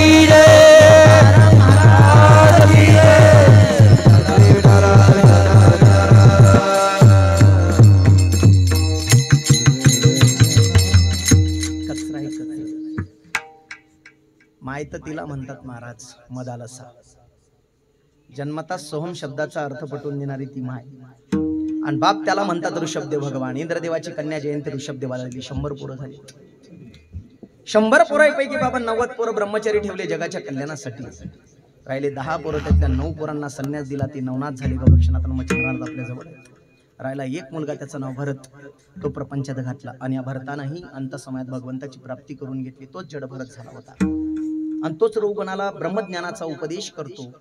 की जय, महाराज की जय। कचराही कचरा माय तर तिला म्हणतात महाराज मदालसा. जन्मता सोहम शब्दाचा अर्थ पटवून देणारी ती माय, आणि बाप त्याला म्हणतात ऋषभदेव भगवान. इंद्रदेवाची कन्या जयंती ऋषभदेवाला दिली. 100 पोरं झाली. 100 पोरांपैकी बाबा 90 पोरं ब्रह्मचारी ठेवले जगाच्या कल्याणासाठी. राहिले 10 पोरं, त्यातल्या 9 पोरांना संन्यास दिला. ती नवनाथ झाली. गोरक्षनाथ मच्छिंद्रनाथ आपल्या जवळ. राहिला एक मुलगा, त्याचं नाव भरत. तो प्रपंचात घातला आणि या भरतानाही अंत समयात भगवंताची प्राप्ती करून घेतली. तोच जड भरत झाला होता आणि तोच रघुगणाला ब्रह्मज्ञानाचा उपदेश करतो.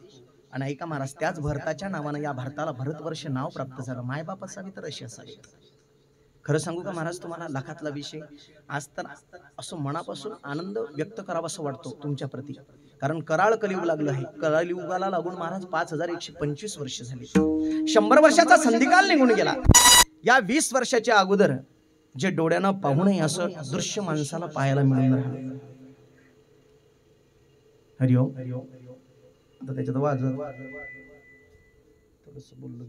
आणि ऐका महाराज, त्याच भरताच्या नावानं या भरताला भरतवर्ष नाव प्राप्त झालं. मायबाप असावी तर अशी असावी. खरं सांगू का महाराज तुम्हाला, लाखातला विषय. आज तर असं मनापासून आनंद व्यक्त करावा असं वाटतो तुमच्या प्रती. कारण कराळ कलियुग लागलं आहे. कलियुगाला लागून महाराज 5125 वर्ष झाली. 100 वर्षाचा संधिकाल निघून गेला. या 20 वर्षाच्या अगोदर जे डोळ्यानं पाहूनही असं दृश्य माणसाला पाहायला मिळून राहिलं. हरिओम. आता त्याच्यात वाजत थोडस बोललो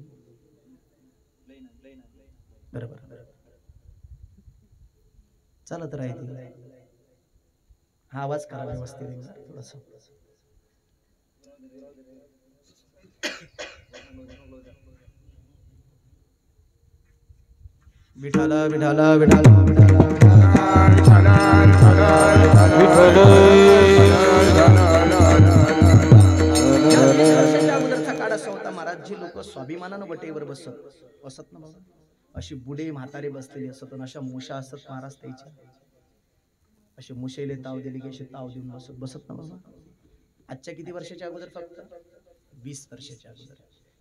बरोबर चालत राहते. हा आवाज करा व्यवस्थित थोडस. विठाला विठाला विठाला अगोदरचा काळ असा होता महाराज, जी लोक स्वाभिमानानं वटेवर बसत ना बाबा, अशी बुडे म्हातारे बसलेली असत. अशा मुशा असत महाराज त्याच्या. असे मुशेले ताव दिले की असे ताव देऊन बसत ना बाबा. आजच्या किती वर्षाच्या अगोदर? फक्त 20 वर्षाच्या अगोदर.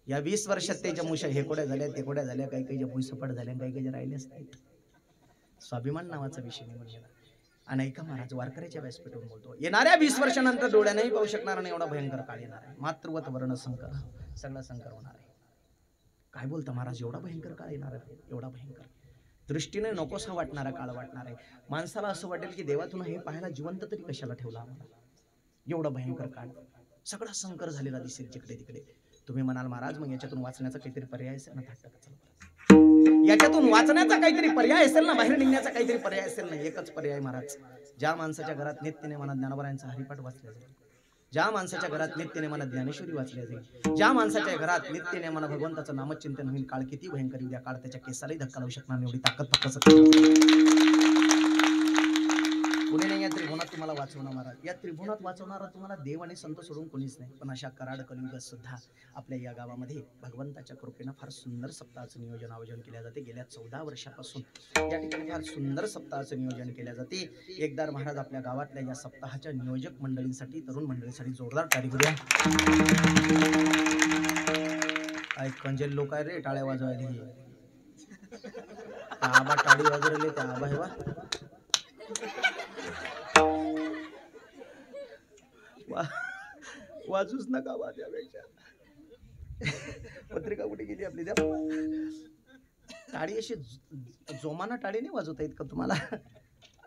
या 20 वर्षात त्याच्या मुशा हेकोड्या झाल्या, तेकोड्या झाल्या, काही काही भुईसपाट झाल्या, काही काही राहिल्याच नाहीत. स्वाभिमान नावाचा विषय निघून गेला. आणि ऐका महाराज, वारकऱ्याच्या व्यासपीठावर बोलतो, येणाऱ्या 20 वर्षानंतर डोळ्यानेही पाहू शकणार नाही एवढा भयंकर काळ येणार आहे. मातृवत वर्ण संकर, सगळा संकर होणार आहे. काय बोलता महाराज, एवढा भयंकर काळ येणार आहे. एवढा भयंकर दृष्टीने नकोसा वाटणारा काळ वाटणार आहे. माणसाला असं वाटेल की देवातून हे पाहायला जिवंत तरी कशाला ठेवला आम्हाला. एवढा भयंकर काळ, सगळा संकर झालेला दिसेल जिकडे तिकडे. तुम्ही म्हणाल महाराज मग याच्यातून वाचण्याचा काहीतरी पर्याय असेल ना? याच्यातून वाचण्याचा काहीतरी पर्याय असेल ना? बाहेर निघण्याचा काहीतरी पर्याय असेल ना? एकच पर्याय महाराज, ज्या माणसाच्या घरात नित्यनेमानं ज्ञानोबारायांचा हरिपाठ वाचला जाईल, ज्या माणसाच्या घरात नित्यनेमानं ज्ञानेश्वरी वाचल्या जाईल, ज्या माणसाच्या घरात नित्यनेमानं भगवंताचं नामचिंतन होईल, काळ किती भयंकर येऊ द्या, काळ त्याच्या केसालाही धक्का लावू शकणार नाही. एवढी ताकद फक्त कोणी नाही या त्रिभुवनात तुम्हाला वाचवणार महाराज. या त्रिभुवनात वाचवणारा तुम्हाला देव आणि संत सोडून कोणीच नाही. पण अशा कराड कलियुगात सुद्धा आपल्या या गावामध्ये भगवंताच्या कृपेनं फार सुंदर सप्ताहाचं नियोजन आयोजन केले जाते. गेल्या 14 वर्षापासून या ठिकाणी फार सुंदर सप्ताहाचं नियोजन केले जाते. एकदा महाराज आपल्या गावातल्या या सप्ताहाच्या नियोजक मंडळींसाठी, तरुण मंडळींसाठी जोरदार टाळी करूया. काय कंजेल लोक आहे रे टाळ्या वाजवायला. आबा टाळी वाजवले, त्या आबा हे वा वाचूच नका वाजवायच्या. पत्रिका कुठे गेली आपली? त्या टाळी अशी जोमाना टाळी नाही वाजवता येत का तुम्हाला?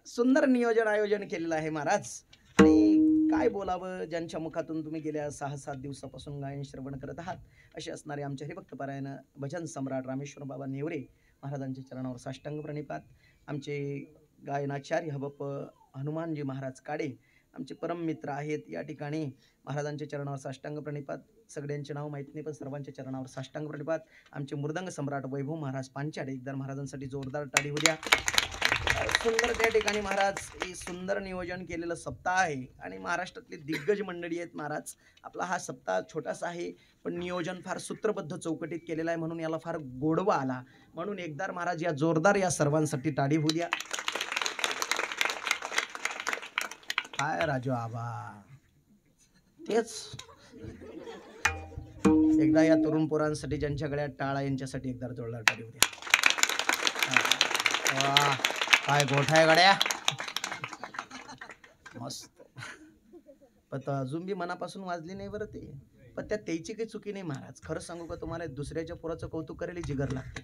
सुंदर नियोजन आयोजन केलेलं आहे महाराज. आणि काय बोलावं, ज्यांच्या मुखातून तुम्ही गेल्या 6-7 दिवसापासून गायन श्रवण करत आहात, असे असणारे आमचे हरिभक्तपरायण भजन सम्राट रामेश्वर बाबा नेवरे महाराजांच्या चरणावर साष्टांग प्रणिपात. आमचे गायनाचार्य हबप हनुमानजी महाराज काडे आमचे परम मित्र आहेत. या ठिकाणी महाराजांच्या चरणावर साष्टांग प्रणिपात. सगळ्यांचे नाव माहीत नाही पण सर्वांच्या चरणावर साष्टांग प्रणिपात. आमचे मृदंग सम्राट वैभव महाराज पांचाडे, एकदा महाराजांसाठी जोरदार टाळी होऊ द्या. सुंदर त्या ठिकाणी महाराज हे सुंदर नियोजन केलेलं सप्ताह आहे आणि महाराष्ट्रातली दिग्गज मंडळी आहेत महाराज. आपला हा सप्ताह छोटासा आहे पण नियोजन फार सूत्रबद्ध चौकटीत केलेलं आहे, म्हणून याला फार गोडवा आला. म्हणून एकदा महाराज या जोरदार या सर्वांसाठी टाळी होऊ द्या. काय राजू आबा तेच एकदा या तरुण पोरांसाठी ज्यांच्या गळ्यात टाळा यांच्यासाठी एकदा जोरदार टाळी होऊ द्या. काय गोठा आहे गड्या, मस्त. पण अजून बी मनापासून वाजली नाही बरं ते. पण त्या त्याची काही चुकी नाही महाराज. खरं सांगू का तुम्हाला, दुसऱ्याच्या पोराचं कौतुक करायला जिगर लागते.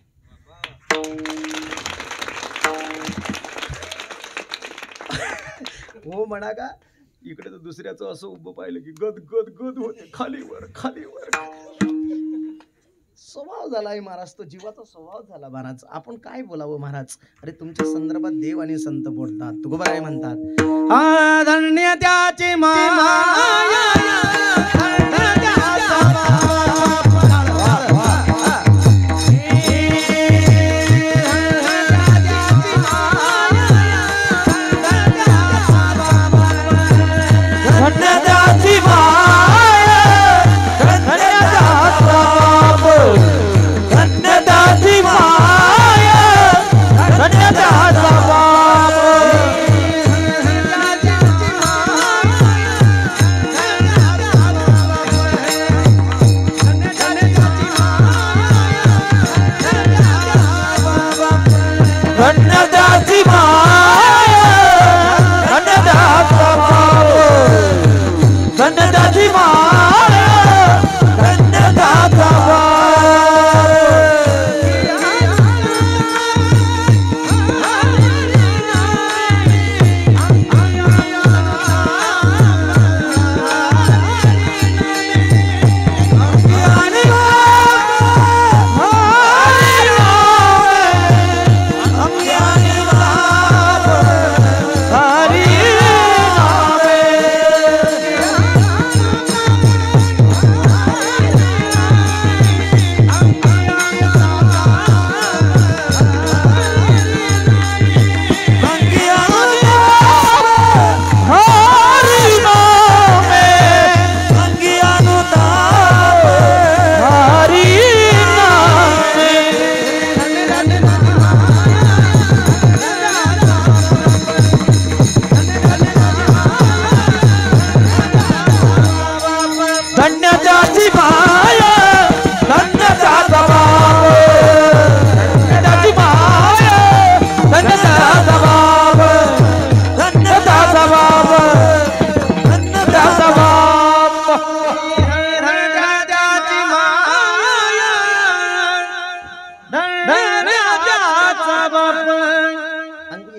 हो म्हणा का, इकडे तर दुसऱ्याचं असं उभं पाहिलं की गद गद गद होते, खाली वर खाली वर. स्वभाव झालाय महाराज, तो जीवाचा स्वभाव झाला महाराज. आपण काय बोलावं महाराज? अरे तुमच्या संदर्भात देव आणि संत बोलतात, तुकोबाराय म्हणतात, हा धन्य त्याची माया,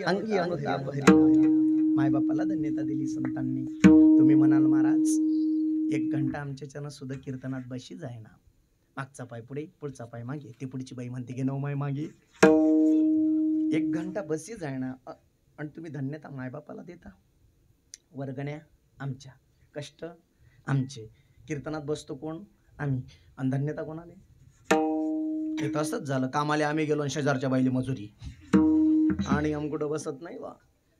अंगी अनुताप भरी माय बापाला धन्यता दिली संतांनी. तुम्ही म्हणाल महाराज 1 घंटा आमच्याच्यानं सुद्धा कीर्तनात बशी जाय ना, मागचा पाय पुढे पुढचा पाय मागे, ती पुढची बाई म्हणते की 9 माय मागे. 1 घंटा बसी जाय ना, आणि तुम्ही धन्यता मायबापाला देता. वर्गण्या आमच्या, कष्ट आमचे, कीर्तनात बसतो कोण? आम्ही, आणि धन्यता कोणाले? हे तसंच झालं, कामाले आम्ही गेलो आणि शेजारच्या बाईली मजुरी, आणि कुठं बसत नाही बा.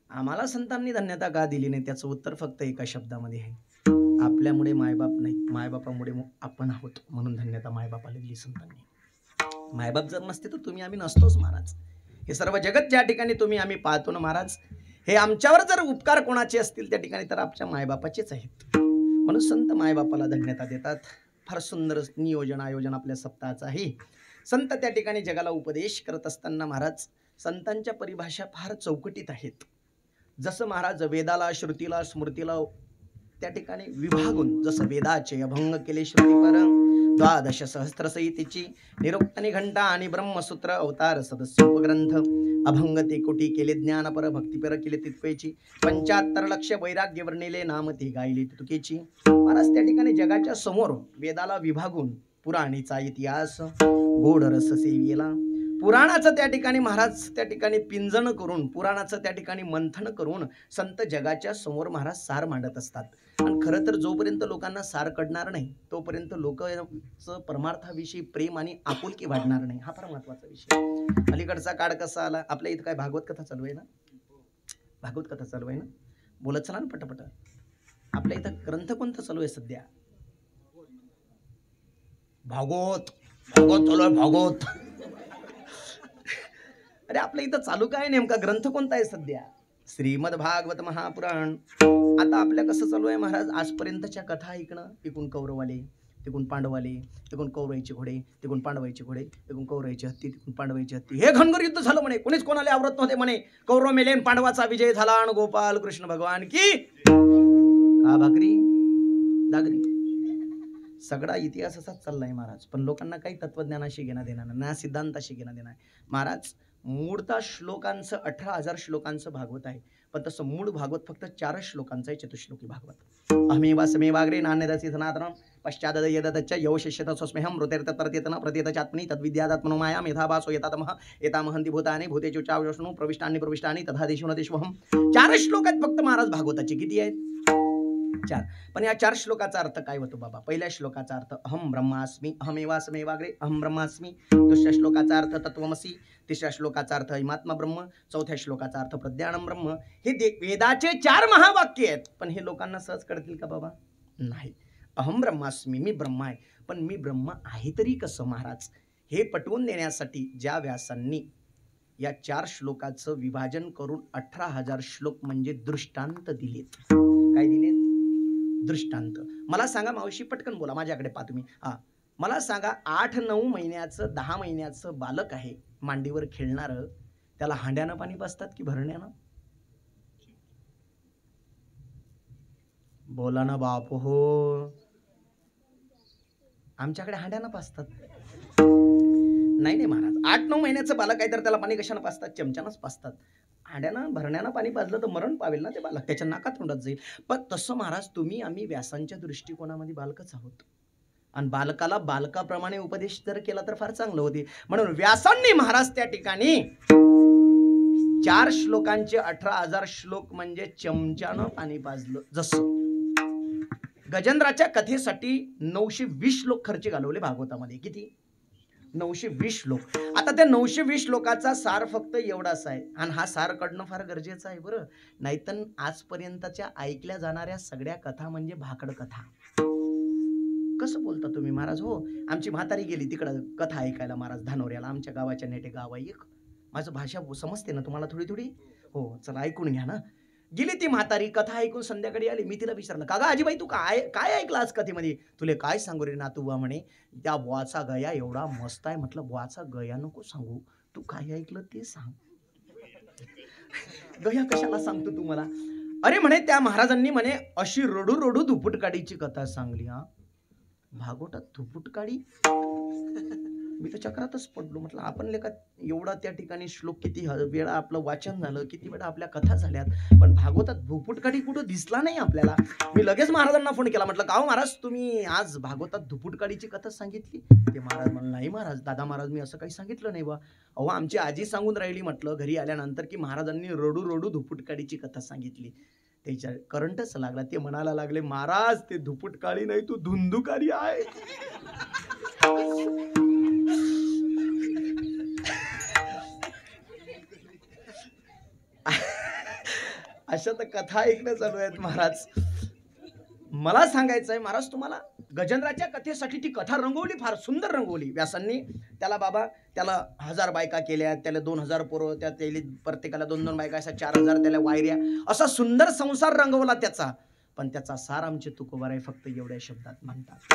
आम्हाला संतांनी धन्यता का दिली नाही? त्याचं उत्तर फक्त एका शब्दामध्ये आहे, आपल्यामुळे मायबाप नाही, मायबापामुळे आपण आहोत, म्हणून धन्यता मायबापाला दिली संतांनी. मायबाप जर नसते तर तुम्ही आम्ही नसतोच महाराज. हे सर्व जगत ज्या ठिकाणी तुम्ही आम्ही पाहतो ना महाराज, हे आमच्यावर जर उपकार कोणाचे असतील त्या ठिकाणी तर आमच्या मायबापाचेच आहेत. म्हणून संत मायबापाला धन्यता देतात. फार सुंदर नियोजन आयोजन आपल्या सप्ताहाचं आहे. संत त्या ठिकाणी जगाला उपदेश करत असताना महाराज संतांच्या परिभाषा फार चौकटीत आहेत. जसं महाराज वेदाला, श्रुतीला, स्मृतीला त्या ठिकाणी विभागून, जसं वेदाचे अभंग केले श्रुतीपर, 12 सहस्त्रसहितेची निरुक्त निघंटा आणि ब्रह्मसूत्र अवतार सदस्य उपग्रंथ, अभंग ते कोटी केले ज्ञानपर, भक्तिपर केले तितकेची, 75 लक्ष वैराग्य वर्णिले, नाम ते गायले तुकेची. महाराज त्या ठिकाणी जगाच्या समोर वेदाला विभागून पुराणीचा इतिहास गोड रस सेविला, पुराणाचं त्या ठिकाणी महाराज त्या ठिकाणी पिंजण करून, पुराणाचं त्या ठिकाणी मंथन करून संत जगाच्या समोर महाराज सार मांडत असतात. आणि खरं तर जोपर्यंत लोकांना सार कळणार नाही तोपर्यंत लोकांचं परमार्थाविषयी प्रेम आणि आपुलकी वाढणार नाही. हा फार महत्वाचा विषय. अलीकडचा काळ कसा आला, आपल्या इथं काय भागवत कथा चालू आहे ना, भागवत कथा चालू आहे ना, बोलत चला ना पटपट. आपल्या इथं ग्रंथ कोणता चालू आहे सध्या? भागवत, भागवत चालू आहे, भागवत. अरे आपल्या इथं चालू काय नेमका ग्रंथ कोणता आहे सध्या? श्रीमद भागवत महापुराण. आता आपल्या कसं चालू आहे महाराज, आजपर्यंतच्या कथा ऐकणं, इकून कौरवाले, तिकून पांडवाले, तिकून कौरवायचे घोडे, तिकून पांडवायचे घोडे, तिकून कौरवायची हत्ती, तिकून पांडवायची हत्ती. हे घनघोर युद्ध झालं म्हणे, कोणीच कोणाला आवरत नव्हते म्हणे. कौरव मेलेन, पांडवाचा विजय झाला, आणि गोपाल कृष्ण भगवान की का भाकरी दागरी. सगळा इतिहास असाच चाललाय महाराज. पण लोकांना काही तत्वज्ञानाशी घेणं देणार नाही, ना सिद्धांताशी घेणं देणार महाराज. मूळता श्लोकांचं 18,000 श्लोकांचं भागवत आहे, पण तसं मूळ भागवत फक्त 4 श्लोकांचा आहे, चतुश्लोकी भागवत. अहमेवा समेवाग्रे नान्यदसि सनातनम पश्चाद यदतच्च यो शिष्यत स्वस्मेहं मृतेर्तत्प्रत्येतन प्रत्येतचात्मनि तद्विद्यादात्मनो मायां यथा भासो यथातमः एतामहन्ति भूतानि भूतेषु चावयोष्णु प्रविष्टानि तथा दिशो न दिशोहम. 4 श्लोक आहेत फक्त महाराज भागवताचे. किती आहेत? 4. पण या 4 श्लोकाचा अर्थ काय होतो बाबा? पहिल्या श्लोकाचा अर्थ अहम ब्रह्मास्मी अहमेवा समेवाग्रे अहम ब्रह्मास्मी. दुसऱ्या श्लोकाचा अर्थ तत्वमसी. तिसऱ्या श्लोकाचा अर्थ हिमात्मा ब्रह्म. चौथ्या श्लोकाचा अर्थ प्रज्ञानम ब्रह्म. हे वेदाचे 4 महावाक्य आहेत. पण हे लोकांना सहज कळतील का बाबा? नाही. अहम ब्रह्मास्मी, मी ब्रह्म आहे. पण मी ब्रह्म आहे तरी कसं महाराज? हे पटवून देण्यासाठी ज्या व्यासांनी या 4 श्लोकाचं विभाजन करून 18,000 श्लोक म्हणजे दृष्टांत दिलेत. काय दिलेत? दृष्टांत. मला सांगा मावशी, पटकन बोला, माझ्याकडे पहा तुम्ही. मला सांगा, 8-9 महिन्याचं 10 महिन्याचं बालक आहे मांडीवर खेळणारं, त्याला हांड्यानं पाणी पाजतात की भरण्यानं? बोला ना बाप हो. आमच्याकडे हांड्यानं पाजतात. नाही महाराज, 8-9 महिन्याचं बालक आहे तर त्याला पाणी कशानं पाजतात? चमच्यानंच पाजतात. हांड्यानं भरण्यानं पाणी पाजलं तर मरण पावेल ना ते बालक, त्याच्या नाकात तोंडात जाईल. पण तसं महाराज तुम्ही आम्ही व्यासांच्या दृष्टिकोनामध्ये बालकच आहोत. आणि बालकाला बालकाप्रमाणे उपदेश जर केला तर फार चांगलं होते. म्हणून व्यासांनी महाराज त्या ठिकाणी 4 श्लोकांचे 18,000 श्लोक म्हणजे चमच्यानं पाणी पाजलं. जसं गजेंद्राच्या कथेसाठी 920 श्लोक खर्च घालवले भागवतामध्ये. किती? 920 श्लोक. आता त्या 920 श्लोकाचा सार फक्त एवढाच आहे. आणि हा सार कडणं फार गरजेचं आहे बरं. नाहीतर आजपर्यंतच्या ऐकल्या जाणाऱ्या सगळ्या कथा म्हणजे भाकड कथा. कसं बोलता तुम्ही महाराज? हो, आमची म्हातारी गेली तिकडं कथा ऐकायला महाराज धानोऱ्याला. आमच्या गावाच्या नेटे गाव आहे एक. माझं भाषा समजते ना तुम्हाला थोडी थोडी? हो, चला ऐकून घ्या ना. गेली ती म्हातारी, कथा ऐकून संध्याकाळी आली. मी तिला विचारलं, का ग आजीबाई तू काय ऐकलं आज कथेमध्ये? तुले काय सांगू रे नातू बा म्हणे, त्या बुवाचा गया एवढा मस्त आहे. म्हटलं बुवाचा गया नको सांगू, तू काय ऐकलं ते सांग. गया कशाला सांगतो तू मला? अरे म्हणे त्या महाराजांनी म्हणे अशी रडू रडू धुपुट काढीची कथा सांगली. भागवतात धुपुट काढी? मी तर चक्रातच पडलो. म्हटलं आपण लेखा एवढा त्या ठिकाणी श्लोक, किती वेळा आपलं वाचन झालं, किती वेळा आपल्या कथा झाल्यात, पण भागवतात धुपुट काढी कुठं दिसला नाही आपल्याला. मी लगेच महाराजांना फोन केला. म्हटलं का महाराज तुम्ही आज भागवतात धुपुट काढीची कथा सांगितली? ते महाराज म्हणलं नाही महाराज, दादा महाराज मी असं काही सांगितलं नाही बा. अहो आमची आजी सांगून राहिली म्हटलं घरी आल्यानंतर की महाराजांनी रडू रडू धुपुट काढीची कथा सांगितली. त्याच्या करंटच लागला. ते म्हणायला लागले महाराज ते धुपुट काळी नाही, तू धुंदुकारी आहे. अशा तर कथा ऐकणं चालू आहेत महाराज. मला सांगायचं आहे महाराज तुम्हाला, गजेंद्राच्या कथेसाठी ती कथा रंगवली, फार सुंदर रंगवली व्यासांनी. त्याला बाबा त्याला 1000 बायका केल्या, त्याला 2000 पोरं, त्या प्रत्येकाला 2-2 बायका, अशा 4000 त्याला वायऱ्या, असा सुंदर संसार रंगवला त्याचा. पण त्याचा सार आमचे तुकोबाराय फक्त एवढ्या शब्दात म्हणतात.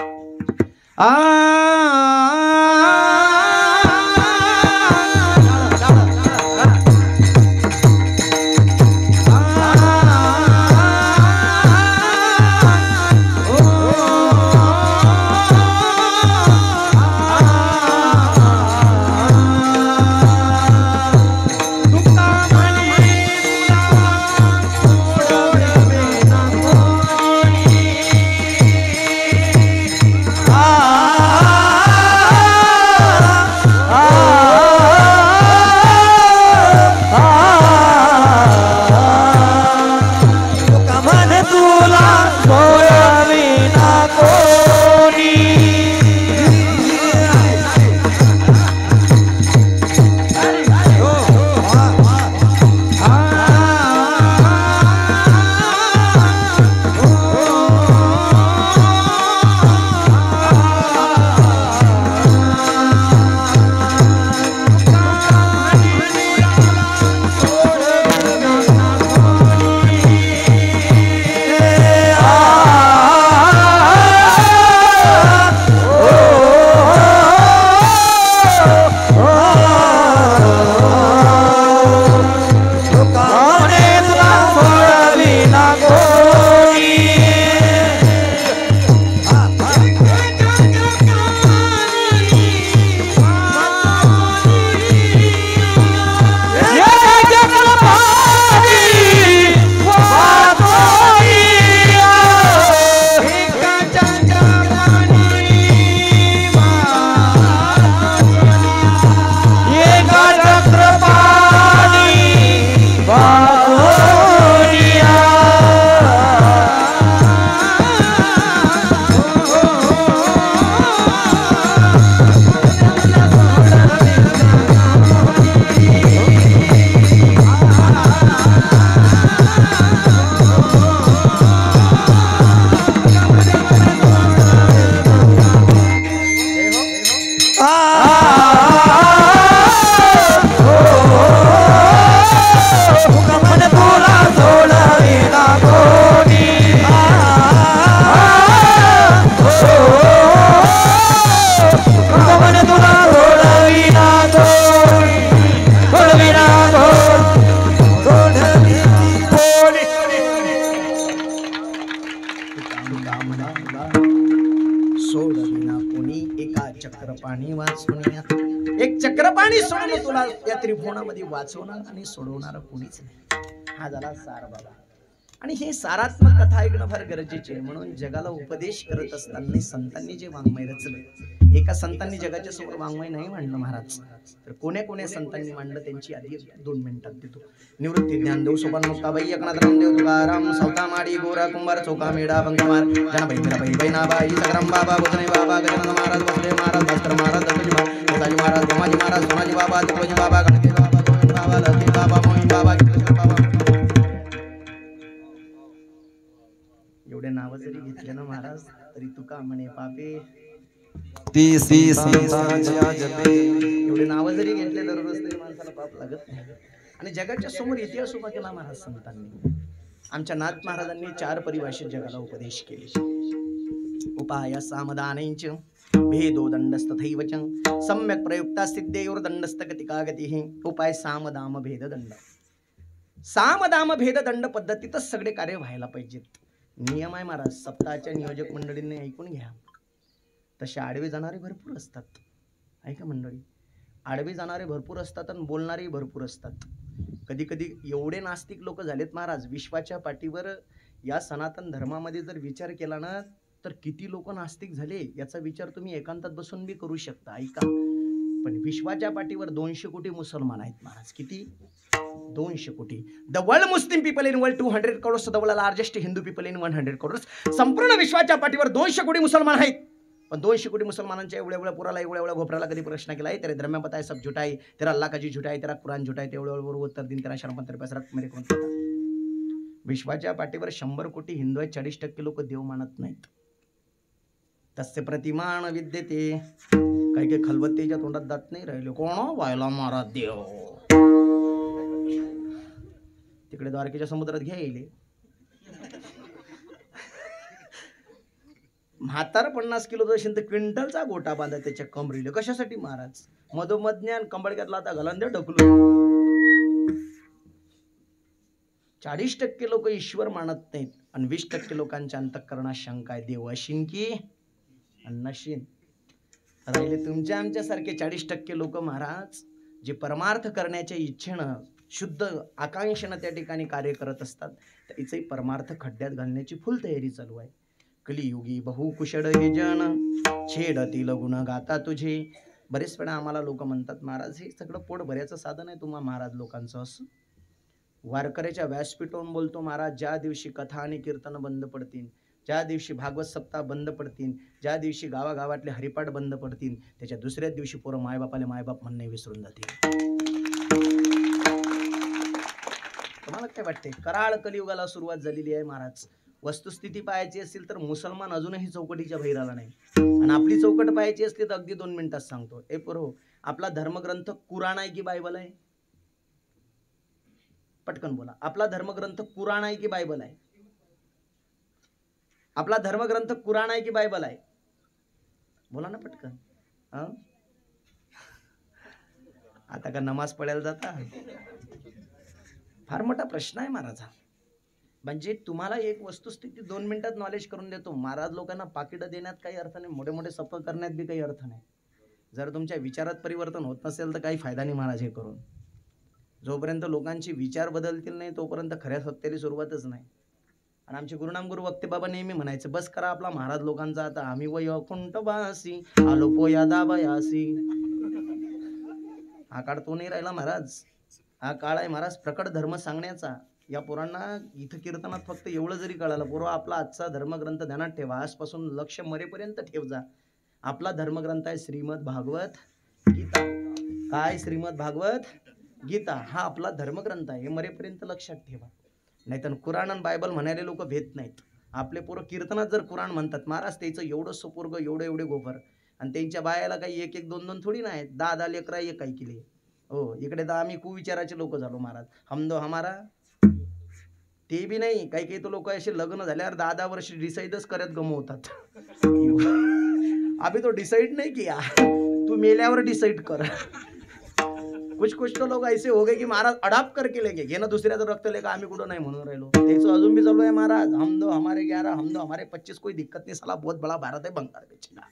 एक चक्रपाणी सोडून तुला या त्रिभुवनामध्ये वाचवणार आणि सोडवणार कोणीच नाही. हा झाला सार बाबा. आणि हे सारात्मक कथा ऐकणं फार गरजेचे आहे. म्हणून जगाला उपदेश करत असताना संतांनी जे वाङ्मय रचले, एका संतांनी जगाच्या समोर वाङ्मय नाही मांडलं महाराज, तर कोण्या कोण्या संतांनी मांडलं त्यांची आधी 2 मिनिटात देतो. निवृत्ती ज्ञानदेव सोपान मुक्ताबाई एकनाथ रामदेव तुकाराम सौता माडी गोरा कुंभार चौका मेढा बंकमार जनाबाई मीराबाई बैनाबाई सगराम बाबा भोजने बाबा गजानन महाराज वसुदेव महाराज भास्कर महाराज दत्तजी महाराज गोमाजी महाराज सोनाजी बाबा तुकोजी बाबा गणपती बाबा गोविंद बाबा लक्ष्मी बाबा मोहिन बाबा बाबा. एवढे नाव जरी घेतले ना महाराज तरी तुका म्हणे पापे एवढे नाव जरी घेतले दररोज तरी माणसाला पाप लागत नाही. आणि जगाच्या समोर इतिहास उभा केला महाराज संतांनी. आमच्या नाथ महाराजांनी 4 परिभाषेत जगाला उपदेश केले. उपाय सामदानैच भेदो दंडस्तथैव च सम्यक प्रयुक्ता सिद्धेयोर दंडस्त गतिकागतिः. उपाय सामदाम भेद दंड. सामदाम भेद दंड पद्धतीतच सगळे कार्य व्हायला पाहिजेत. नियम आहे महाराज. सप्ताहाच्या नियोजक मंडळींनी ऐकून घ्या. तसे आडवे जाणारे भरपूर असतात. ऐका मंडळी, आडवे जाणारे भरपूर असतात आणि बोलणारे भरपूर असतात. कधी कधी एवढे नास्तिक लोक झालेत महाराज, विश्वाच्या पाठीवर या सनातन धर्मामध्ये जर विचार केला ना तर किती लोक नास्तिक झाले याचा विचार तुम्ही एकांतात बसून बी करू शकता. ऐका, पण विश्वाच्या पाठीवर 200 कोटी मुसलमान आहेत महाराज. किती? 200 कोटी. The world Muslim people in world 200 crores, the world largest Hindu people in 100 crores. संपूर्ण विश्वाच्या पाठीवर 200 कोटी मुसलमान आहेत. पण 200 कोटी मुसलमानांच्या एवढ्या पुराला एवढ्या घोपराला कधी प्रश्न केला आहे? तेरे धर्म में पता है सब झूठा है, तेरा अल्लाह का जी झूठा है, तेरा कुरान झूठा है, तेवढ्या उत्तर दिन तेरा शर्म तेरे पास रख मेरे कोण. विश्वाच्या पाठीवर 100 कोटी हिंदू आहेत, 40% लोक देव मानत नाहीत. तस्य प्रतिमान विद्यते. काही खलबत्तेच्या तोंडात जात नाही राहिले. कोण व्हायला मारा देव. तिकडे द्वारकेच्या समुद्रात घ्यायले म्हातार 50 किलो असेल तर क्विंटलचा गोटा बांधा त्याच्या कमरीले. कशासाठी महाराज? मधोमज्ञान कंबळक्यातला आता घालून दे ढकलू. 40% लोक ईश्वर मानत नाहीत आणि 20% लोकांच्या अंतःकरणात शंका आहे. देव अशीन की नशीन. राहिले तुमच्या आमच्यासारखे 40% लोक महाराज, जे परमार्थ करण्याच्या इच्छेनं शुद्ध आकांक्षेनं त्या ठिकाणी कार्य करत असतात. त्याचंही परमार्थ खड्ड्यात घालण्याची फुल तयारी चालू आहे. कलियुगी बहुकुशळ हे जन छेडतील गुण गाता तुझे. बरेच वेळा आम्हाला लोक म्हणतात महाराज हे सगळं पोट भरायचं साधन आहे तुम्हा महाराज लोकांचं. असं वारकऱ्याच्या व्यासपीठावरून बोलतो महाराज, ज्या दिवशी कथा आणि कीर्तन बंद पडतील, ज्या दिवशी भागवत सप्ताह बंद पडतील, ज्या दिवशी गावागावातले हरिपाठ बंद पडतील, त्याच्या दुसऱ्याच दिवशी पोरं मायबापाले मायबाप म्हणणे विसरून जातील. तुम्हाला काय वाटते? कराळ कलियुगाला सुरुवात झालेली आहे महाराज. वस्तुस्थिती पाहायची असेल तर मुसलमान अजूनही चौकटीच्या बाहेर आला नाही. आणि आपली चौकट पाहायची असली तर अगदी 2 मिनिटात सांगतो. ए पोरो, आपला धर्मग्रंथ कुराण आहे की बायबल आहे? पटकन बोला. आपला धर्मग्रंथ कुराण आहे की बायबल आहे? आपला धर्मग्रंथ कुराण आहे की बायबल आहे? बोला ना पटकन. आता का नमाज पडायला जाता? फार मोठा प्रश्न आहे महाराज. म्हणजे तुम्हाला एक वस्तुस्थिती 2 मिनिटात नॉलेज करून देतो. महाराज लोकांना पाकिटं देण्यात काही अर्थ नाही, मोठे मोठे सप करण्यात बी काही अर्थ नाही. जर तुमच्या विचारात परिवर्तन होत नसेल तर काही फायदा नाही महाराज हे करून. जोपर्यंत लोकांचे विचार बदलतील नाही तोपर्यंत खऱ्या सत्याची सुरुवातच नाही. आणि आमचे गुरुनाम गुरु वक्ते बाबा नेहमी म्हणायचं, बस करा आपला महाराज लोकांचा आता. आम्ही वैकुंठवासी आलो पोया दाबयासी. हा काळ तो नाही राहिला महाराज. हा काळ आहे महाराज प्रकट धर्म सांगण्याचा. या पोरांना इथं कीर्तनात फक्त एवढं जरी कळालं, पोरं आपला आजचा धर्मग्रंथ ध्यानात ठेवा. आजपासून लक्ष मरेपर्यंत ठेव जा. आपला धर्मग्रंथ आहे श्रीमद भागवत गीता. काय? श्रीमद भागवत गीता हा आपला धर्मग्रंथ आहे. हे मरेपर्यंत लक्षात ठेवा. नाहीतर कुराण आणि बायबल म्हणायला लोक भेट नाहीत. आपले पोरं कीर्तनात जर कुराण म्हणतात महाराज, त्याचं एवढं सुपूर्ग एवढे गोफर. आणि त्यांच्या बायाला काही 1-1 2-2 थोडी नाही, 10-10 लेकरा एक ऐकले. हो, इकडे तर आम्ही कुविचाराचे लोक झालो महाराज. हमदो हमारा ते बी नाही. काही तो लोक असे लग्न झाल्यावर 10-10 वर्ष डिसाईडच करत गमवतात. अभी तो डिसाइड नहीं किया, तू मेल्यावर डिसाइड कर. कुछ तो लोग ऐसे हो गए की महाराज अडॉप्ट करके लेंगे. घेणं दुसऱ्याचं रक्त लेगा आम्ही कुठं नाही म्हणून राहिलो. त्याचं अजून बी चालू आहे महाराज. हम दो हमारे 11, हम दो हमारे 25, कोई दिक्कत नहीं, साला बहुत बड़ा भारत है, बंगाल बेचेगा.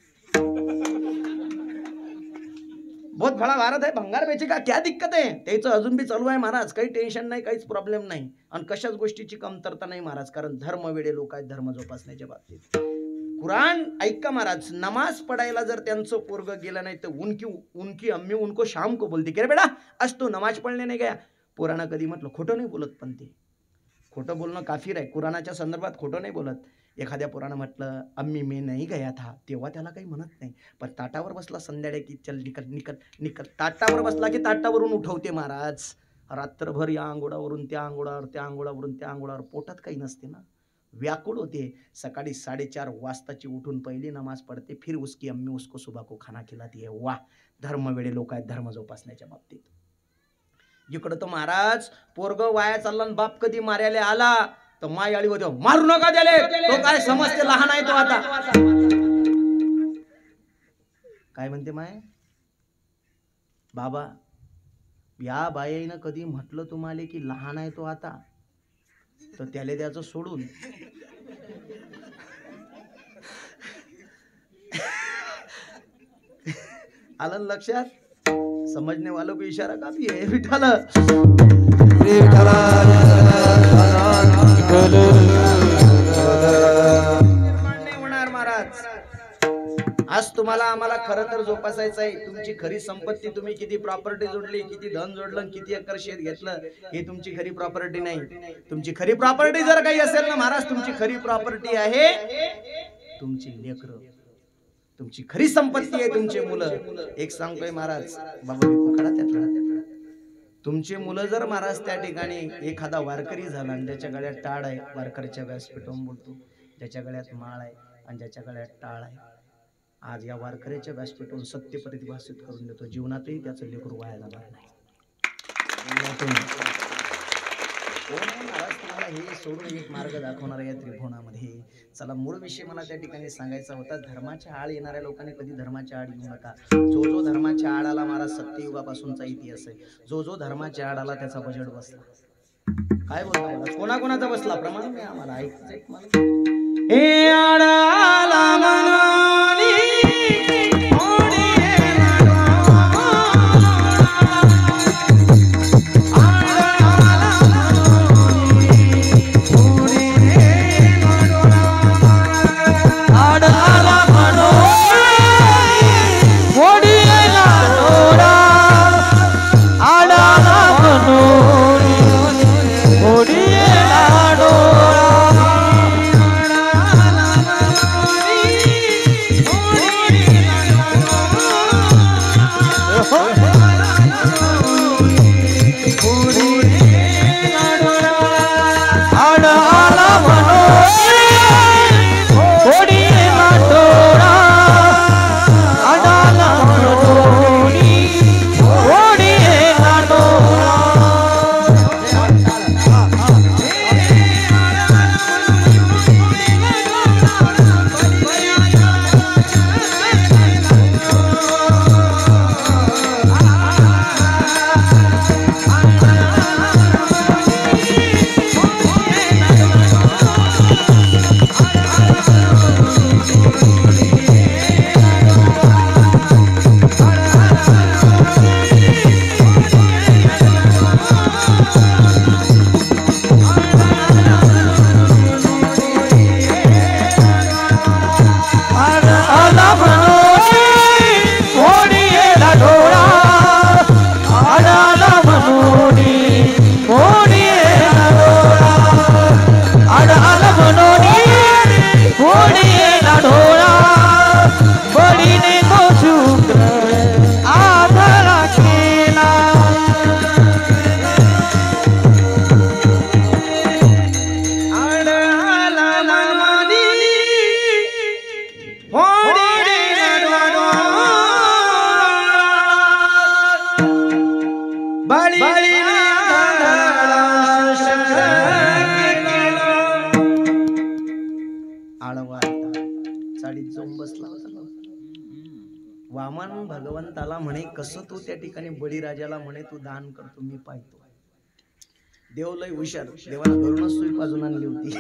बहुत बड़ा भारत है, भंगार बेचेगा, क्या दिक्कत आहे? त्याचं अजून बी चालू आहे महाराज, काही टेन्शन नाही, काहीच प्रॉब्लेम नाही. आणि कशाच गोष्टीची कमतरता नाही महाराज, कारण धर्म वेडे लोक आहेत धर्म जोपासण्याच्या बाबतीत. कुरान ऐका महाराज, नमाज पढ़ायला जर त्यांचं पोरग गेलं नाही तर उनकी अम्मी उनको शाम को बोलती की रे बेटा आज तो नमाज पढ़ने नाही गया. पोरानं कधी म्हटलं, खोटं नाही बोलत, पण ते खोटं बोलणं काफीर आहे. कुराणाच्या संदर्भात खोटं नाही बोलत. एखाद्या पोरानं म्हटलं अम्मी मी नाही गया था, तेव्हा त्याला काही म्हणत नाही. पण ताटावर बसला संध्याकाळी की चल निकल निकल निकल, ताटावर बसला की ताटावरून उठवते महाराज. रात्रभर या अंघोळावरून त्या अंघोळावर, त्या अंघोळावरून त्या अंघोळावर, पोटात काही नसते ना, व्याकुळ होते. सकाळी 4:30 वाजताची उठून पहिली नमाज पढ़ते, फिर उसकी अम्मी उसको सुबह को खाना खिलाती है. वाह, धर्म वेडे लोक आहेत धर्म जोपासण्याच्या बाबतीत. इकडं तर महाराज पोरग वाया चालला, बाप कधी मार्याला आला तर माय आळी होते, मारू नका त्याले, तो काय समजते लहान आहे तो आता. काय म्हणते माय, बाबा या बाईनं कधी म्हटलं तुम्हाला की लहान आहे तो आता, तर त्याले द्याचं सोडून. आलं लक्षात? समझने वालों को इशारा काफी है. विठ्ठल होणार महाराज. आज तुम्हाला आम्हाला खरं तर जोपासायचं आहे. तुमची खरी संपत्ती, तुम्ही किती प्रॉपर्टी जोडली, किती धन जोडलं, किती एकर शेत घेतलं, हे तुमची खरी प्रॉपर्टी नाही. तुमची खरी प्रॉपर्टी जर काही असेल ना महाराज, तुमची खरी प्रॉपर्टी आहे तुमची लेकरं, तुमची खरी संपत्ती आहे तुमचे मुलं. एक सांगतोय महाराज, बाबा पकडा त्यातला, तुमचे मुलं जर महाराज त्या ठिकाणी एखादा वारकरी झाला आणि ज्याच्या गळ्यात टाळ आहे, वारकरीच्या व्यासपीठावर बोलतो, ज्याच्या गळ्यात माळ आहे आणि ज्याच्या गळ्यात टाळ आहे, आज या वारकऱ्याच्या व्यासपीठावर सत्य प्रतिभासित करून देतो, जीवनातही त्याचं लेकरू वाया जाणार नाही. महाराज तुम्हाला हे सोडून एक मार्ग दाखवणार आहे या त्रिभुवनामध्ये. चला, मूळ विषय मला त्या ठिकाणी सांगायचा होता. धर्माच्या आड येणाऱ्या लोकांनी कधी धर्माच्या आड येऊ नका. जो जो धर्माच्या आड आला महाराज, सत्ययुगापासूनचा इतिहास आहे, जो जो धर्माच्या आड आला त्याचा बजेट बसला. काय बोलता, कोणाकोणाचा बसला प्रमाण नाही आम्हाला ऐकायचं. हे आडाला वामन भगवंताला म्हणे कसं तू त्या ठिकाणी बळीराजाला म्हणे तू दान करतो मी पाहतो. देव लय हुशार, देवाला घरूनच सुई पाजून आणली होती.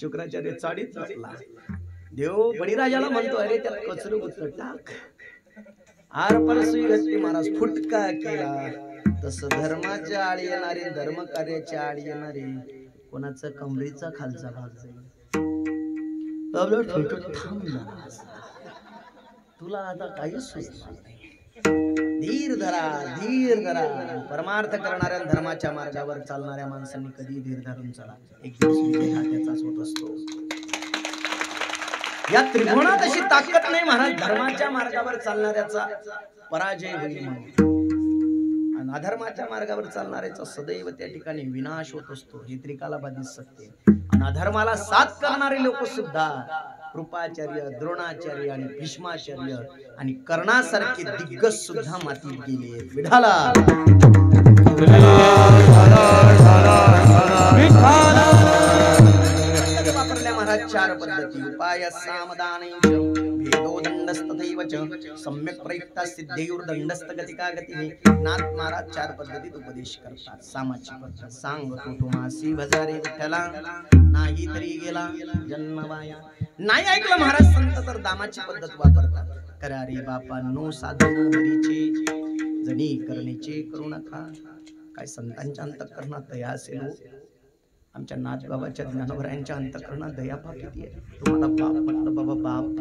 शुक्राचार्य चाडीत बसला. देव बळीराजाला म्हणतो अरे त्यात कचरे उचल टाक. आरपर सुई घातली महाराज फुटका केला. तसं धर्माच्या आळी येणारे, धर्म कार्याच्या आळी येणारे, कोणाचा कमरेचा खालचा भाग जाईल. थांब जरा. तुला आता काहीच सुचणार नाही. धीर धरा, धीर धरा. परमार्थ करणाऱ्या धर्माच्या मार्गावर चालणाऱ्या माणसांनी कधी धीर धरून चला. एक दिवस विजय हा त्याचाच होत असतो. या त्रिकोणात अशी ताकद नाही महाराज धर्माच्या मार्गावर चालणाऱ्याचा पराजय होईल म्हणून. आणि अधर्माच्या मार्गावर चालणाऱ्याचा सदैव त्या ठिकाणी विनाश होत असतो. हे त्रिकालाबाधित सत्य. आणि अधर्माला साथ करणारे लोक सुद्धा कृपाचार्य, द्रोणाचार्य आणि भीष्माचार्य आणि कर्णासारखे दिग्गज सुद्धा मातीत गेले. विठाला वापरल्या महाराज चार पद्धती. उपाय सामदान भेदो दंडस्तथैव च सम्यक प्रयुक्ता सिद्धेयुर्दंडस्त गतिका गतिः. नाथ महाराज चार पद्धतीत उपदेश करतात. सामाची पद्धत सांगतो तुम्हासी भजारे विठ्ठला, नाही तरी गेला जन्म वाया. नाही ऐकलं महाराज संत तर दामाची पद्धत वापरतात. करा रे बापांनो साधन हरीचे, जणी करणेचे करू नका. काय संतांच्या अंतःकरणात दया असेल. आमच्या नाथबाबाच्या ज्ञानोबरायांच्या अंतःकरणात दया पाप किती आहे. तुम्हाला बाप म्हटलं बाबा बाप.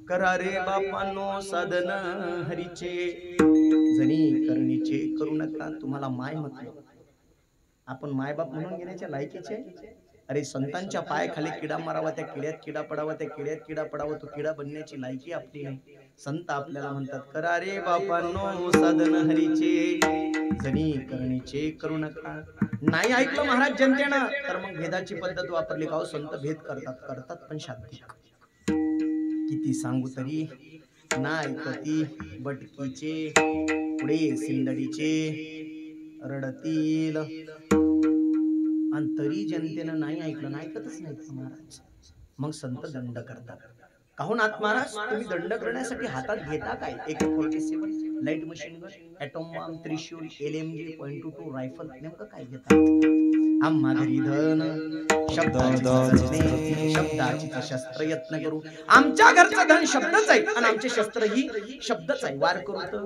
करा रे बापांनो साधन हरीचे, जणी करणेचे करू नका. तुम्हाला माय म्हटलं. आपण मायबाप म्हणून घेण्याच्या लायकीचे. अरे संतांच्या पायाखाली किडा मारावा, त्या किड्यात किडा पडावा, त्या किड्यात किडा पडावा, तो किडा बनण्याची लायकी आपली नाही. संत आपल्याला म्हणतात करा रे बापांनो साधन हरीचे, जणी करणेचे करू नका. नाही ऐकलं महाराज जनतेनं तर मग भेदाची पद्धत वापरली. का संत भेद करतात पण शाब्दिक. किती सांगू तरी ना ऐकती बटकीचे, पुढे सिंदडीचे रडतील. आणि तरी जनतेनं नाही ऐकलं, नाही ऐकतच नाही महाराज. मग संत दंड करतात. काहून आत महाराज तुम्ही दंड करण्यासाठी हातात घेता काय? AK-47 light machine gun, atom bomb, त्रिशूल, LMG .22 रायफल, नेमकं काय घेतात? आम्हा घरी धन शब्दाची शस्त्र यत्न करू. आमच्या घरचं धन शब्दच आहे आणि आमचे शस्त्र ही शब्दच आहे. वार करू तर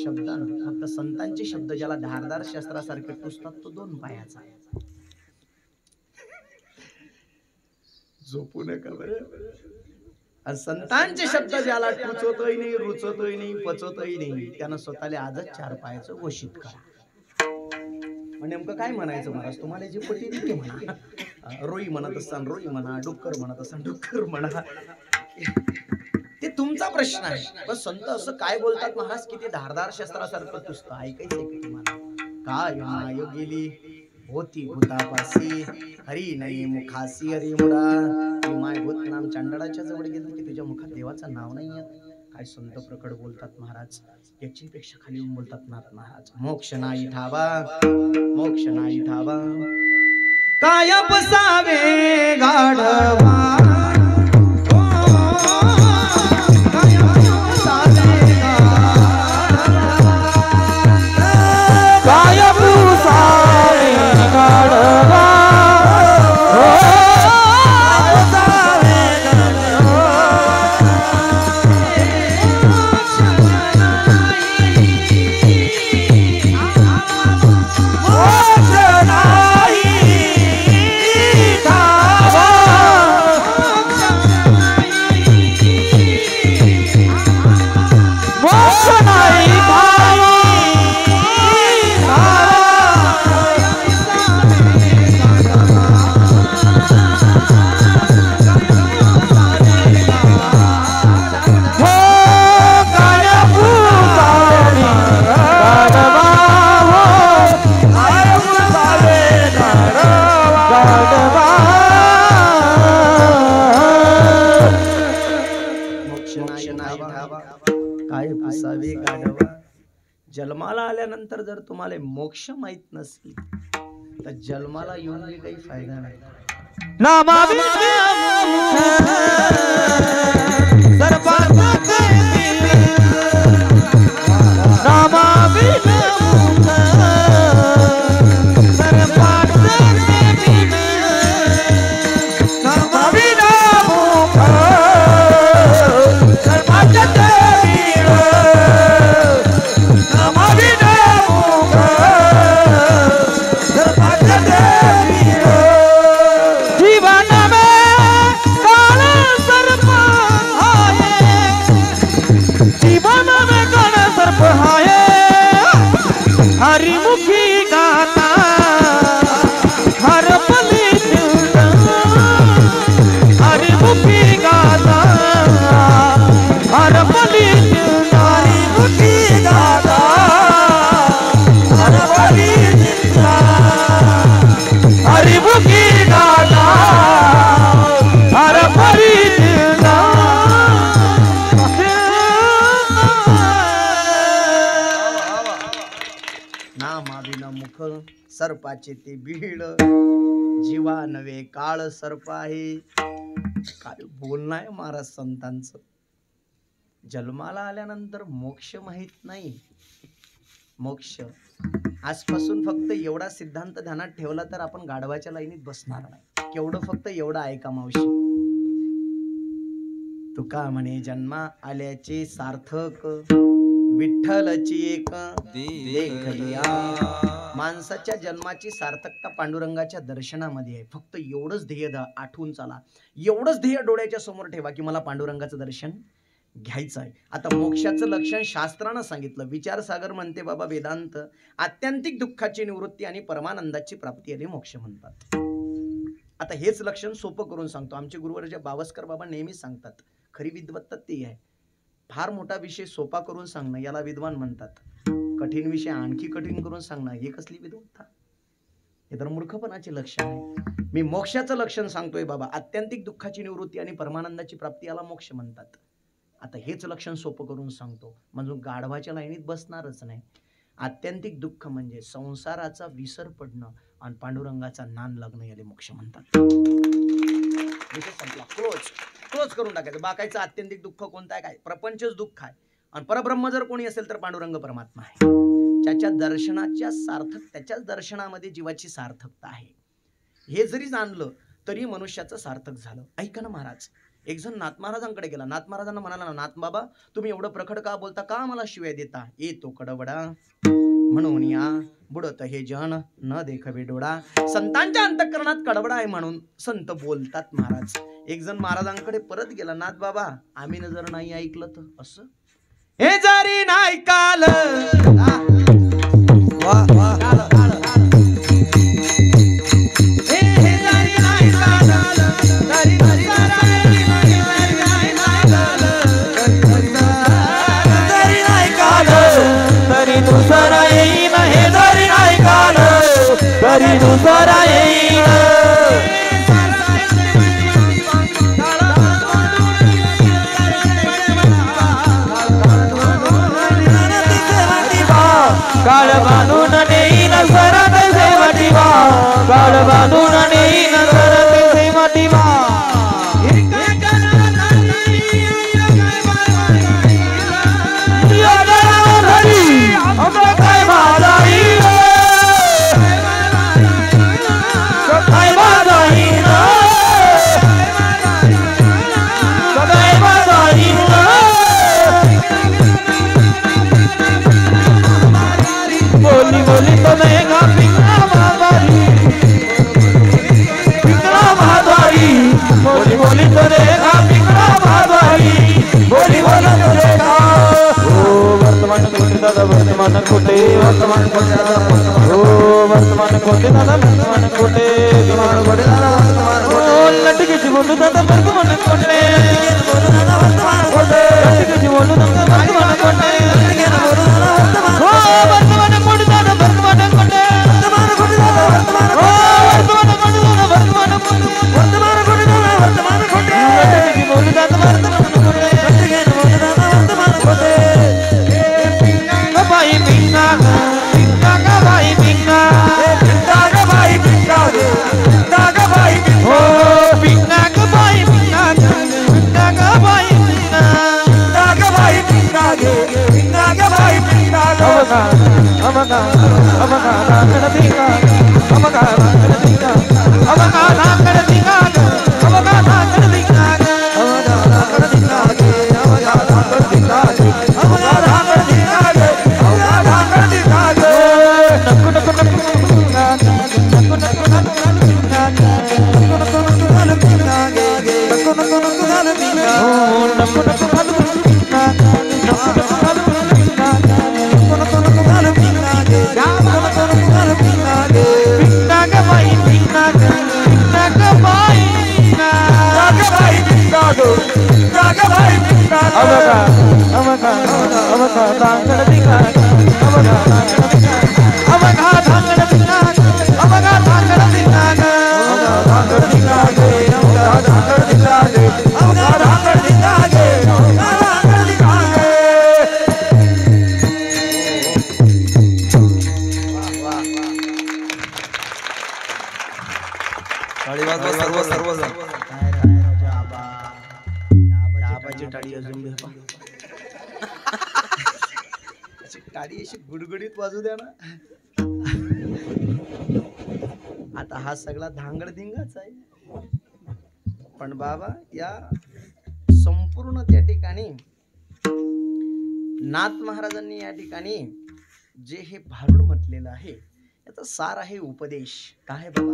शब्दानं. फक्त संतांचे शब्द ज्याला धारदार शस्त्रासारखे टुसतात तो 2 पायाचा. झोपू नका बरं. आणि संतांचे शब्द ज्याला टुचतही नाही, रुचतही नाही, पचतही नाही, त्यानं स्वतःला आजच 4 पायाचं घोषित करा. नेमकं काय म्हणायचं महाराज? तुम्हाला जे पटेल ते म्हणा. रोई म्हणत असताना रोई म्हणा, डुक्कर म्हणत असताना डुक्कर म्हणा, ते तुमचा प्रश्न आहे. पण संत असं काय बोलतात महाराज की ते धारदार शस्त्रासारखं तुसतं. ऐकायचंय की तुम्हाला? काय माय गेली होती भूतापासी, हरी नाही मुखासी हरी मुडा. ती माय भूत नाम चांडळाच्या जवळ गेली की तुझ्या मुखात देवाचं नाव नाही येत. काय संत प्रकट बोलतात महाराज. याची पेक्षा खाली येऊन बोलतात नाथ महाराज. मोक्ष नाही ठावा, मोक्ष नाही ठावा, काय पसावे गाढवा. जन्माला आल्यानंतर जर तुम्हाला मोक्ष माहित नसेल तर जन्माला येऊन काही फायदा नाही. नामाविन मुख सर्पाचे ते बीड, जीवा नवे काळ सर्प आहे. काय बोलणं आहे महाराज संतांचं. जन्माला आल्यानंतर मोक्ष माहित नाही. मोक्ष आजपासून फक्त एवढा सिद्धांत ध्यानात ठेवला तर आपण गाढवाच्या लाईनीत बसणार नाही. केवढं फक्त एवढं ऐका मावशी. तुका म्हणे जन्मा आल्याचे सार्थक, विठ्ठलची एक देखलिया. माणसाच्या जन्माची सार्थकता पांडुरंगाच्या दर्शनामध्ये आहे. फक्त एवढंच ध्येय आठवून चाला. एवढंच ध्येय डोळ्याच्या समोर ठेवा की मला पांडुरंगाचं दर्शन घ्यायचं आहे. आता मोक्षाचं लक्षण शास्त्रानं सांगितलं. विचारसागर म्हणते बाबा वेदांत, आत्यंतिक दुःखाची निवृत्ती आणि परमानंदाची प्राप्ती याला मोक्ष म्हणतात. आता हेच लक्षण सोपं करून सांगतो. आमचे गुरुवर्य बावस्कर बाबा नेहमी सांगतात, खरी विद्वत्ता ती आहे. फार मोठा विषय सोपा करून सांगणं याला विद्वान म्हणतात. कठीण विषय आणखी कठीण करून सांगणं हे कसली विद्वत्ता. हे तर मूर्खपणाचे लक्षण आहे. मी मोक्षाचं लक्षण सांगतोय बाबा. आत्यंतिक दुःखाची निवृत्ती आणि परमानंदाची प्राप्ती याला मोक्ष म्हणतात. आता हेच लक्षण सोपं करून सांगतो म्हणजे गाढवाच्या लाईनीत बसणारच नाही. आत्यंतिक दुःख म्हणजे संसाराचा विसर पडणं आणि पांडुरंगाचा नान लागणं याला मोक्ष म्हणतात. क्लोज करून टाकायचं. बाकायचं आत्यंतिक दुःख कोणतं आहे? काय प्रपंचच दुःख आहे. आणि परब्रह्म जर कोणी असेल तर पांडुरंग परमात्मा आहे. त्याच्या दर्शनाच्या सार्थक, त्याच्याच दर्शनामध्ये जीवाची सार्थकता आहे. हे जरी जाणलं तरी मनुष्याचं सार्थक झालं. ऐका ना महाराज, एक जण नाथ महाराजांकडे गेला. नाथ महाराजांना म्हणाला, नाथ बाबा तुम्ही एवढं प्रखड का बोलता, का मला शिव्या देता? येतो कडवडा म्हणून या बुडत हे जन न देखवे डोळा. संतांच्या अंतःकरणात कडवडा आहे म्हणून संत बोलतात महाराज. एक जण महाराजांकडे परत गेला, नाथ बाबा आम्ही जर नाही ऐकलं तर असं. हे जरी नाही काल दुसरा येईन. हे जरी नाही काल तरी दुसरा येईन. काळ बांधून नेईन सरत सेवटीवा. काळ बांधून नेईन सरत सेवटीवा. बोली बोली तो मेघा पिंगला महाद्वारी, पिंगला महाद्वारी. बोली बोली तो मेघा पिंगला महाद्वारी. बोली बोली तो मेघा. ओ वर्तमान कोटे दादा वर्तमान कोटे. वर्तमान कोटे दादा. ओ वर्तमान कोटे दादा वर्तमान कोटे. वर्तमान कोटे दादा वर्तमान कोटे. ओ लटकीची बोलू दादा वर्तमान कोटे. वर्तमान कोटे. लटकीची बोलू दादा वर्तमान कोटे. पिंगा टाळी अशी गुडगुडीत वाजू द्या ना. आता हा सगळा धांगडधिंगाच आहे. पण बाबा या संपूर्ण त्या ठिकाणी नाथ महाराजांनी या ठिकाणी जे हे भारूड म्हटलेलं आहे याचा सार आहे उपदेश. काय आहे बाबा?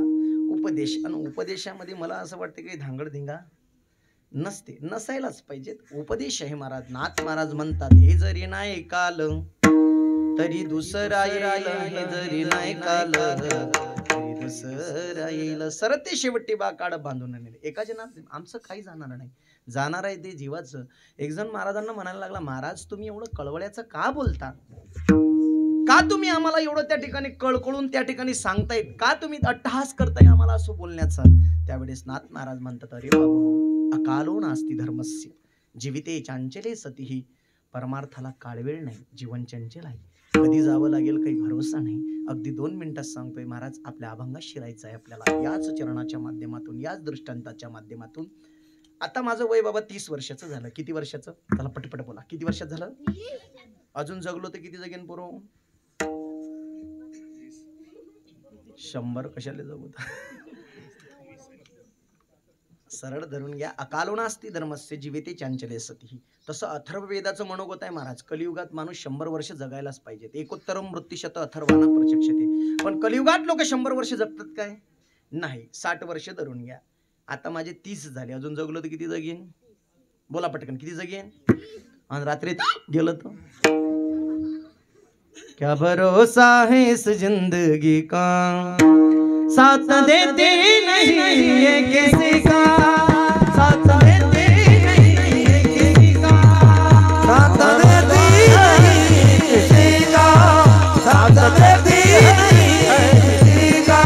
उपदेश. आणि उपदेशामध्ये मला असं वाटतं की धांगडधिंगा नसते, नसायलाच पाहिजे. उपदेश आहे महाराज. नाथ महाराज म्हणतात हे जरी नाही काल तरी दुसरा येईल, हे जरी नाही काल तरी दुसरा येईल. सरते शेवटी बा काड बांधून नेले. एकाचे नाथ आमचं काही जाणार नाही, जाणार आहे ते जीवाचं. एक जण महाराजांना म्हणायला लागला, महाराज तुम्ही एवढं कळवळ्याचं का बोलता? का तुम्ही आम्हाला एवढं त्या ठिकाणी कळकळून त्या ठिकाणी सांगतायत? का तुम्ही अट्टहास करताय आम्हाला असं बोलण्याचा? त्यावेळेस नाथ महाराज म्हणतात, अरे बाबू अकालो नास्ति धर्मस्य जीविते चांचले सतीही. परमार्थाला काळवेळ नाही, जीवन चंचल आहे, कधी जावं लागेल काही भरोसा नाही. अगदी 2 मिनिटात सांगतोय महाराज, आपल्या अभंगात शिरायचं आहे आपल्याला याच चरणाच्या माध्यमातून, याच दृष्टांताच्या माध्यमातून. आता माझं वय बाबा 30 वर्षाचं झालं. किती वर्षाचं? त्याला पटपट बोला. किती वर्षात झालं? अजून जगलो तर किती जगेन पोरो? 100 कशाला जगू? सरळ धरून घ्या. अकालो नास्ति धर्मस्य जीविते चांचले सतीही. तसं अथर्ववेदाचं मनोगत आहे महाराज. कलियुगात माणूस 100 वर्ष जगायलाच पाहिजेत. एकोत्तरम मृत्युशत अथर्वाना प्रचक्षते. पण कलियुगात लोक 100 वर्ष जगतात काय? नाही. 60 वर्ष धरून घ्या. आता माझे 30 झाले, अजून जगलो तर किती जगेन? बोला पटकन, किती जगेन? आणि रात्रीत गेलं तर क्या भरोसा है इस जिंदगी का, साथ देते नहीं ये किसी का, साथ देते नहीं ये किसी का, साथ देते नहीं किसी का, साथ देते नहीं किसी का.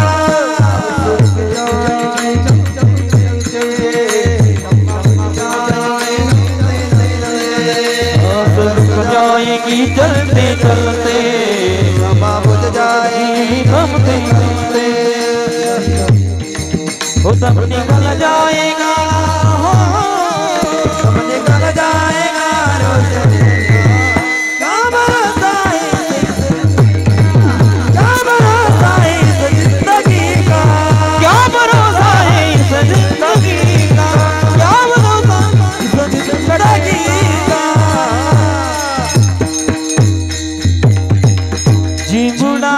जाएगी चलते चलते, बुझ जाएगी घूमते घूमते, वो सब निकल जाएगा, सब निकल जाएगा. क्या भरोसा है, क्या भरोसा है इस जिंदगी का, क्या भरोसा है इस जिंदगी का, क्या भरोसा इस जिंदगी का. जीवड़ा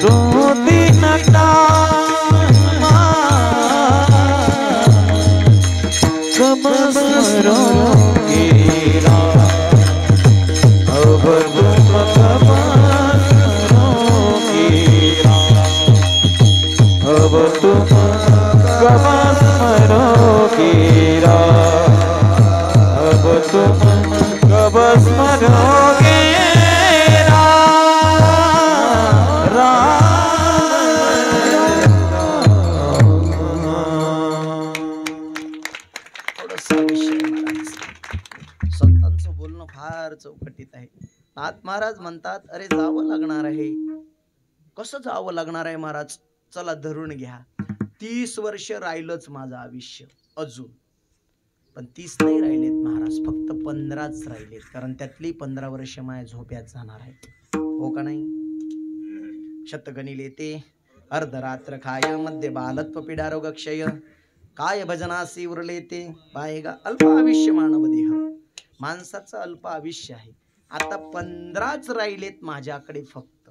दो दिन कब स्मरोगे अब तुम कब स्मरोगे, अब तुम कब स्मरोगे, अब तुम कब स्मरोगे संतांचं बोलणं फार चौकटीत आहे. नाथ महाराज म्हणतात, अरे जावं लागणार आहे. कसं जावं लागणार आहे महाराज? चला धरून घ्या. 30 वर्ष राहिलंच माझं आयुष्य अजून. पण 30 नाही राहिलेत महाराज, फक्त 15च राहिलेत. कारण त्यातली 15 वर्ष माझ्या झोप्यात जाणार आहेत. हो का नाही? शतगणी लेते अर्धरात्र खाय, मध्ये बालत्व पीडारोग क्षय, काय भजनासी उरले ते पायगा अल्प आयुष्य मानव देह. माणसाचं अल्प आयुष्य आहे. आता 15च राहिलेत माझ्याकडे फक्त.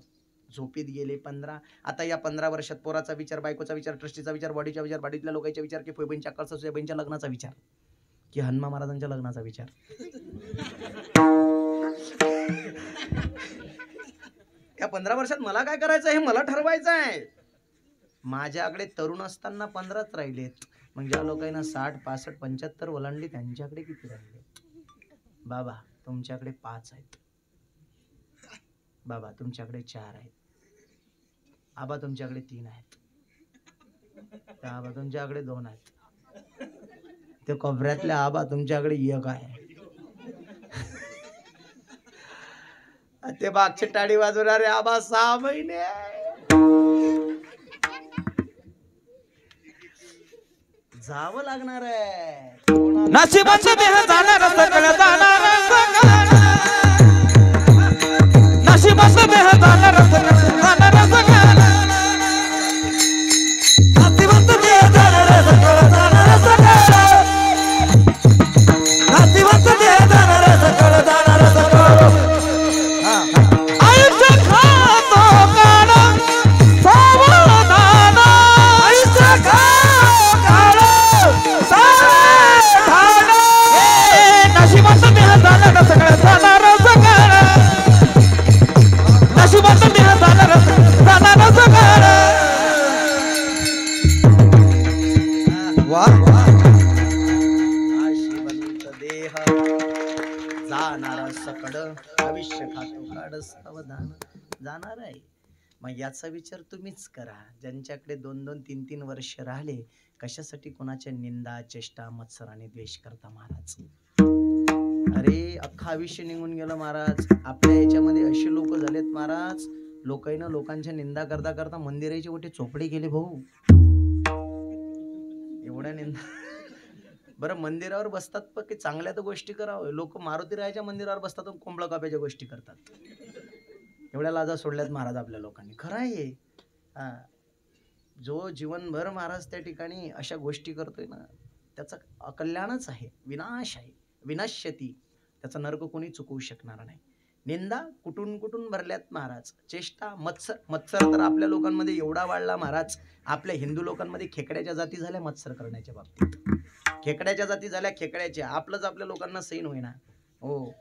झोपीत गेले 15. आता या 15 वर्षात पोराचा विचार, बायकोचा विचार, ट्रस्टीचा विचार, बॉडीचा विचार, बाडीतल्या लोकांचा विचार, की फुईबींच्या कळसाच्या बहिणीच्या लग्नाचा विचार, की हनुमा महाराजांच्या लग्नाचा विचार. या 15 वर्षात मला काय करायचं हे मला ठरवायचं आहे. माझ्याकडे तरुण असताना 15च राहिलेत. मग ज्या लोकांना 60, 65, 75 ओलांडली त्यांच्याकडे किती राहिले? बाबा तुमच्याकडे 5 आहेत. बाबा तुमच्याकडे 4 आहेत. आबा तुमच्याकडे 3 आहेत. आबा तुमच्याकडे 2 आहेत. ते कोपऱ्यातल्या आबा तुमच्याकडे 1 आहे. ते बागचे टाळी वाजवणारे आबा 6 महिने आहे. जावं लागणार आहे. नशिबाचं देह जाणार सकळ जाणार नशिबाचं देह जाणार सकळ जाणार नशिबाचं देह जाणार सकळ जाणार नशिबाचं देह जाणार सकळ जाणार आयुष्य खातो काळ सावधान आयुष्य खातो काळ सावधान नशिबाचं देह जाणार सकळ जाणार नशिबाचं देह जाणार सकळ नशिबाचं देह जाणार सकड भविष्य खातो काढ सावधान जाणार आहे. मग याचा विचार तुम्हीच करा. ज्यांच्याकडे 2-2, 3-3 वर्ष राहिले, कशासाठी कोणाच्या निंदा चेष्टा मत्सर आणि द्वेष करता महाराज? अरे अख्खा आयुष्य निघून गेलं महाराज. आपल्या याच्यामध्ये असे लोक झालेत महाराज, लोकांना लोकांच्या निंदा करता करता मंदिराची मोठी चोपडी गेली भाऊ. एवढ्या निंदा. बरं मंदिरावर बसतात पण की चांगल्या तर गोष्टी करावं. लोक मारुतीरायाच्या मंदिरावर बसतात पण कोंबडा काप्याच्या गोष्टी करतात. एवढ्या लाजा सोडल्यात महाराज आपल्या लोकांनी. खरं आहे हा. जो जीवनभर महाराज त्या ठिकाणी अशा गोष्टी करतोय ना, त्याचा अकल्याणच आहे, विनाश आहे, विनाश्यती. त्याचा नर्क कोणी चुकवू शकणार नाही. निंदा कुठून कुठून भरल्यात महाराज. चेष्टा मत्सर. मत्सर तर आपल्या लोकांमध्ये एवढा वाढला महाराज. आपल्या हिंदू लोकांमध्ये खेकड्याच्या जाती झाल्या मत्सर करण्याच्या बाबतीत. खेकड्याच्या जाती झाल्या खेकड्याच्या. आपलंच आपल्या लोकांना सैन होईना. हो,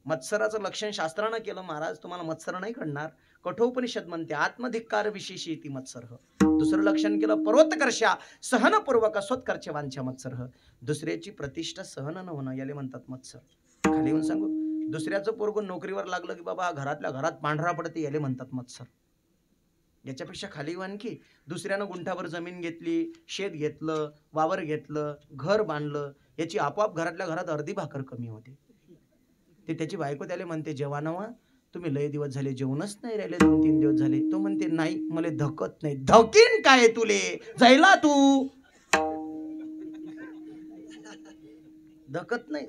मत्सराचं लक्षण शास्त्रानं केलं महाराज. तुम्हाला मत्सर नाही करणार. कठोपनिषद म्हणते आत्मधिक्कार विशेषी ती मत्सर. दुसरं लक्षण केलं पर्वतकर्षा सहनपूर्वक स्वत्कर्षवांच्या मत्सर. दुसऱ्याची प्रतिष्ठा सहन न होणं याले म्हणतात मत्सर. खाली येऊन सांगू, दुसऱ्याचं पोरगं नोकरीवर लागलं की बाबा घरातल्या घरात पांढरा पडते याले म्हणतात मत्सर. याच्यापेक्षा खाली येऊ आणखी, दुसऱ्यानं गुंठावर जमीन घेतली, शेत घेतलं, वावर घेतलं, घर बांधलं, याची आपोआप घरातल्या घरात अर्धी भाकर कमी होते. ते त्याची बायको त्याला म्हणते जेवानावा तुम्ही लय दिवस झाले जेवणच नाही राहिले, 2-3 दिवस झाले. तो म्हणते नाही मला धकत नाही. धकीन काय तुले जायला तू धकत नाही.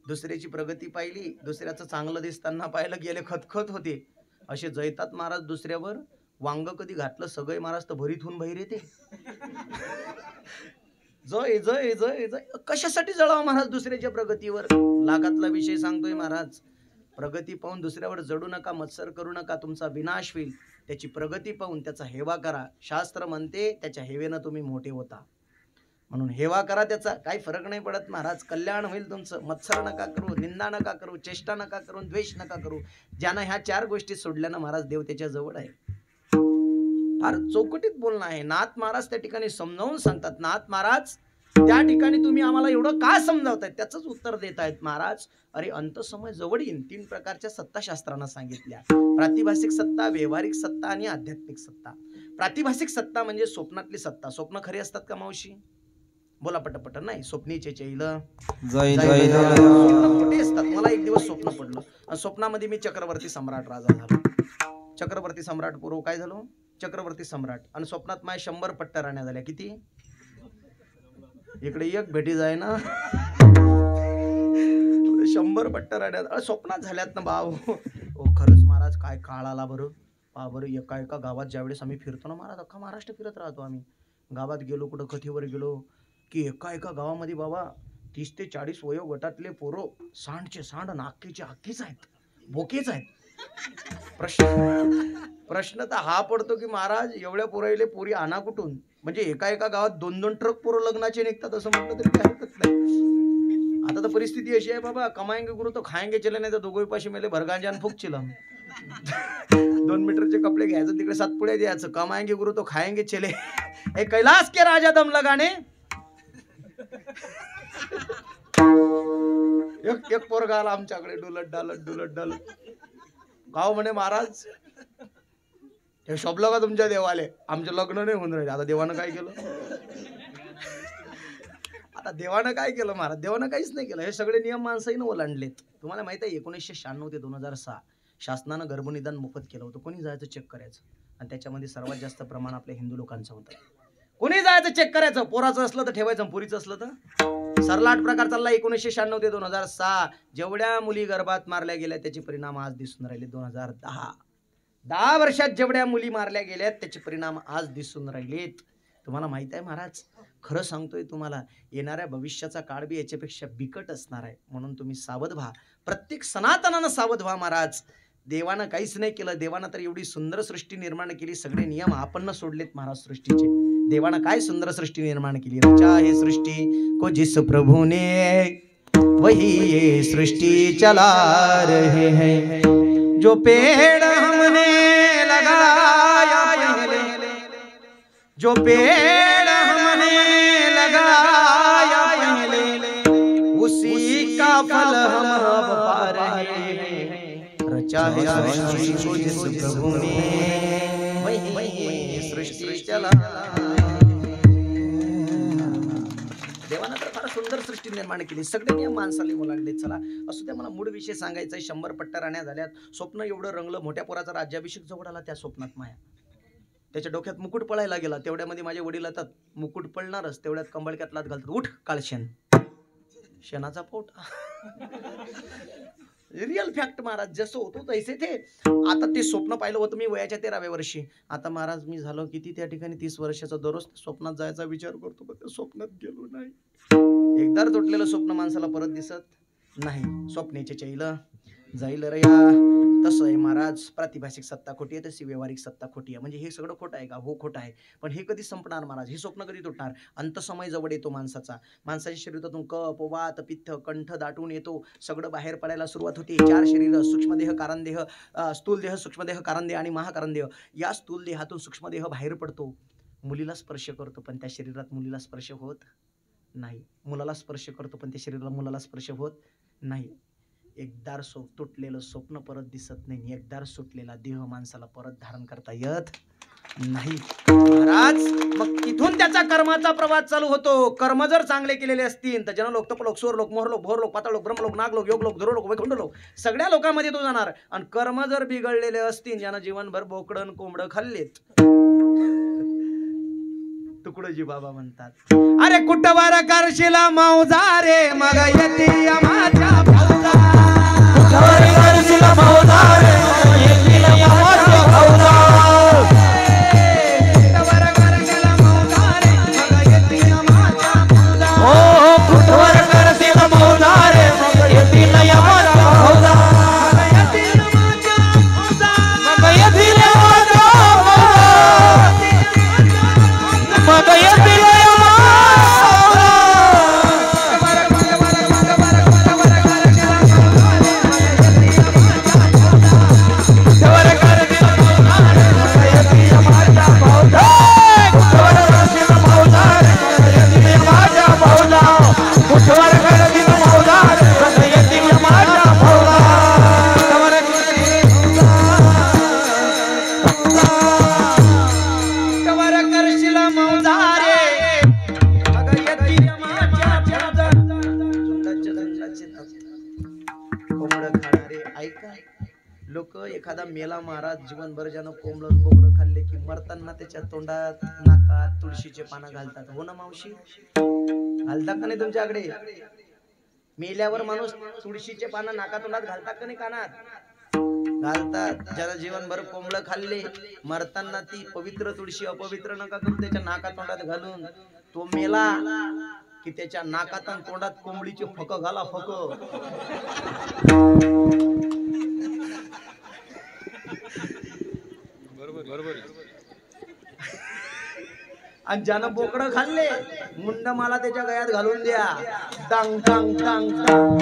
दुसऱ्याची प्रगती पाहिली, दुसऱ्याचं चांगलं दिसताना पाहिलं गेले खतखत होते. असे जैतात महाराज दुसऱ्यावर. वांग कधी घातलं सगळे महाराज तर भरीत होऊन बाहेर येते. जय जय जय जय. कशासाठी जळावं महाराज दुसऱ्याच्या प्रगतीवर? लागातला विषय सांगतोय महाराज. प्रगती पाहून दुसऱ्यावर जडू नका, मत्सर करू नका, तुमचा विनाश होईल. त्याची प्रगती पाहून त्याचा हेवा करा. शास्त्र म्हणते त्याच्या हेवेनं तुम्ही मोठे होता. म्हणून हेवा करा, त्याचा काही फरक नाही पडत महाराज. कल्याण होईल तुमचं. मत्सर नका करू, निंदा नका करू, चेष्टा नका करू, द्वेष नका करू. ज्यानं ह्या 4 गोष्टी सोडल्यानं महाराज देव त्याच्या जवळ आहे. फार चौकटीत बोलणं आहे. नाथ महाराज त्या ठिकाणी समजावून सांगतात. नाथ महाराज त्या ठिकाणी तुम्ही आम्हाला एवढं का समजावतायत त्याचंच उत्तर देत आहेत महाराज. अरे अंतसमय जवळ येईन. 3 प्रकारच्या सत्ता शास्त्रानं सांगितल्या. प्रातिभासिक सत्ता, व्यवहारिक सत्ता आणि आध्यात्मिक सत्ता. प्रातिभासिक सत्ता म्हणजे स्वप्नातली सत्ता. स्वप्न खरी असतात का मावशी? बोला पटपट. नाही, स्वप्नीचे चैल स्वप्न खोटे असतात. मला एक दिवस स्वप्न पडलं आणि स्वप्नामध्ये मी चक्रवर्ती सम्राट राजा झालो. चक्रवर्ती सम्राट पूर्व काय झालो? चक्रवर्ती सम्राट. आणि स्वप्नात माझ्या 100 पट्ट्या राण्या झाल्या. किती? इकडे एक भेटी जाय ना 100 पट्ट्या राण्या स्वप्नात झाल्यात ना भाऊ. ओ खरंच महाराज काय काळ आला बरं. पहा बरं, एका एका गावात ज्यावेळेस आम्ही फिरतो ना महाराज, अख्खा महाराष्ट्र फिरत राहतो आम्ही. गावात गेलो, कुठं कथेवर गेलो की एका एका गावामध्ये बाबा 30 ते 40 वयोगटातले पोरं सांडचे सांड आणि अख्खीचे अख्खीच आहेत, बोकेच आहेत. प्रश्न तर हा पडतो की महाराज एवढ्या पोराईले पोरी आणा कुठून? म्हणजे एका एका गावात 2-2 ट्रक पोरं लग्नाचे निघतात असं म्हटलं तरी काही हरकत नाही. आता तर परिस्थिती अशी आहे बाबा, कमाएंगे गुरु तो खाएंगे चले, नाही तर दोघे पाशी मेले भरगांजान फुक चिलम. 2 मीटरचे कपडे घ्यायचं, तिकडे 7 पुढे द्यायचं. कमाएंगे गुरु तो खाएंगे चले. हे कैलाश के राजा दम लगाने. एक पोरगा आला आमच्याकडे डुलत डालत. गाव म्हणे महाराज हे शोभलं का तुमच्या देवाले? आमचं लग्न नाही होऊन राहिले. आता देवानं काय केलं? महाराज? देवानं काहीच नाही केलं. हे सगळे नियम माणसाही ओलांडलेत. तुम्हाला माहित आहे 1996 ते 2006 शासनानं गर्भनिदान मोफत केलं होतं. कोणी जायचं चेक करायचं आणि त्याच्यामध्ये सर्वात जास्त प्रमाण आपल्या हिंदू लोकांचं होतं. कोणी जायचं चेक करायचं, पोराचं असलं तर ठेवायचं, पुरीचं असलं तर सरलाट प्रकार चालला 1996 ते 2006. जेवढ्या मुली गर्भात मारल्या गेल्या त्याचे परिणाम आज दिसून राहिले. 10 वर्षात जेवढ्या मुली मारल्या गेल्यात त्याचे परिणाम आज दिसून राहिलेत. तुम्हाला माहित आहे महाराज, खरं सांगतोय तुम्हाला, येणाऱ्या भविष्याचा काळ बी याच्यापेक्षा बिकट असणार आहे. म्हणून तुम्ही सावध व्हा, प्रत्येक सनातनानं सावध व्हा महाराज. देवानं काहीच नाही केलं, देवानं तर एवढी सुंदर सृष्टी निर्माण केली, सगळे नियम आपण सोडलेत महाराज सृष्टीचे. देवानं काय सुंदर सृष्टी निर्माण केली, रचा है सृष्टी को जिस प्रभु ने, वही ये सृष्टि चला रहे हैं. जो पेड़ हमने लगाया पहले, जो पेड़ हमने लगाया पहले, उसी का फल हम अब पा रहे हैं. रचा है सृष्टि को जिस प्रभु ने, वही सृष्टि चला. देवानं तर फार सुंदर सृष्टी निर्माण केली, सगळे नियम माणसाला ओलांडले. चला असू द्या, मला मूळ विषय सांगायचा आहे. 100 पट्ट्या राण्या झाल्यात, स्वप्न एवढं रंगलं, मोठ्या पोराचा राज्याभिषेक जवळ आला. त्या स्वप्नात माया, त्याच्या डोक्यात मुकुट पळायला गेला. तेवढ्यामध्ये माझे वडील येतात, मुकुट पळणारच, तेवढ्यात कंबळक्यात लात घालतात, उठ काळशेन. शेणाचा पोट. रिअल फॅक्ट महाराज, जसं होतो तैसे ते. आता ते स्वप्न पाहिलं होतं मी वयाच्या 13व्या वर्षी. आता महाराज मी झालो किती त्या ठिकाणी 30 वर्षाचा, दररोज स्वप्नात जायचा विचार करतो, पण त्या स्वप्नात गेलो नाही. एकदा तुटलेलं स्वप्न माणसाला परत दिसत नाही. स्वप्नेचे चैल जाईल रे या. तसं आहे महाराज, प्रातिभाषिक सत्ता खोटी आहे, तशी व्यवहारिक सत्ता खोटी आहे. म्हणजे हे सगळं खोटं आहे का? हो खोटं आहे, पण हे कधी संपणार महाराज? हे स्वप्न कधी तुटणार? अंतसमय जवळ येतो माणसाचा. माणसाच्या शरीरातून कफ, वात, पित्त, कंठ दाटून येतो, सगळं बाहेर पडायला सुरुवात होते. 4 शरीर, सूक्ष्मदेह, कारणदेह, स्थूलदेह, सूक्ष्मदेह, कारणदेह आणि महाकारणदेह. या स्थूलदेहातून सूक्ष्मदेह बाहेर पडतो, मुलीला स्पर्श करतो, पण त्या शरीरात मुलीला स्पर्श होत नाही. मुलाला स्पर्श करतो, पण त्या शरीराला मुलाला स्पर्श होत नाही. एकदार तुटलेलं स्वप्न परत दिसत नाही. एकदार सुटलेला देह माणसाला परत धारण करता येत नाही महाराज. मग तिथून त्याचा कर्माचा प्रवास चालू होतो. कर्म जर चांगले केलेले असतील तर जनलोक, तपलोक, स्वरलोक, मोहरलोक, भोरलोक, पाताळलोक, ब्रह्मलोक, नागलोक, योगलोक, धुरलोक, वैकुंठलोक, सगळ्या लोकांमध्ये तो जाणार. आणि कर्म जर बिघडलेले असतील, ज्यानं जीवनभर बोकडं कोंबडं खाल्लेत, तुकडोजी बाबा म्हणतात, अरे कुठवर करशिला मौजा रे, मग येते यमाच्या फौजा. कुठवर करशिला मौजा रे, मग येते यमाच्या फौजा. कुठवर करशिला मौजा रे, मग येते यमाच्या फौजा. हो कुठवर करशिला मौजा रे, मग येते यमाच्या फौजा. मग येते यमाच्या फौजा, मग येते यमाच्या मग येतील लोक. एखादा मेला महाराज जीवनभर ज्यानं कोंबडं कोंबडं खाल्ले की मरताना त्याच्या तोंडात, नाकात तुळशीचे पानं घालतात. हो ना मावशी, घालतात का नाही तुमच्याकडे? मेल्यावर माणूस तुळशीचे पानं नाका तोंडात घालतात का नाही? कानात घालतात. ज्याला जीवनभर कोंबडं खाल्ले, मरताना ती पवित्र तुळशी अपवित्र नका करून त्याच्या नाका तोंडात घालून तो मेला की त्याच्या नाकात आणि तोंडात कोंबडीचे फक घाला, फक. आणि ज्यानं बोकडं खाल्ले, मुंड मला त्याच्या गळ्यात घालून द्या, टांग टांग टांग टांग.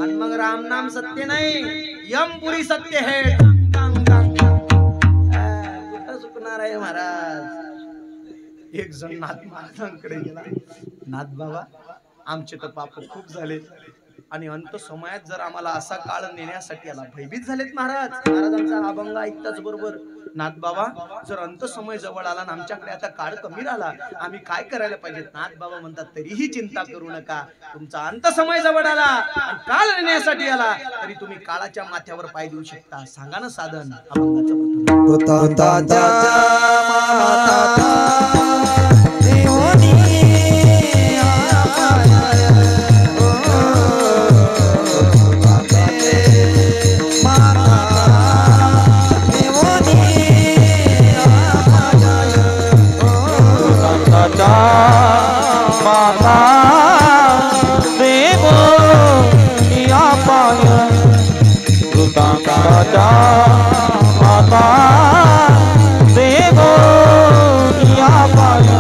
आणि मग राम नाम सत्य नाही, यमपुरी सत्य है. टांग टांग टांग. कुठं चुकणार आहे महाराज? एक जण नाथ महाराजांकडे गेला, नाथ बाबा आमचे तर पाप खूप झाले, आणि अंत समयात जर आम्हाला असा काळ नेण्यासाठी आला, भयभीत झालेत महाराज. महाराजांचा हा अभंग ऐकताच बरोबर, नाथ बाबा जर अंत समय जवळ आला आणि आमच्याकडे आता काळ कमी राहिला, आम्ही काय करायला पाहिजे? नाथ बाबा म्हणतात, तरीही चिंता करू नका. तुमचा अंत समय जवळ आला आणि काळ नेण्यासाठी आला, तरी तुम्ही काळाच्या माथ्यावर पाय देऊ शकता. सांगा ना साधन. अभंगाचं माता देव या पाय कृतांताच्या माता देव या पाय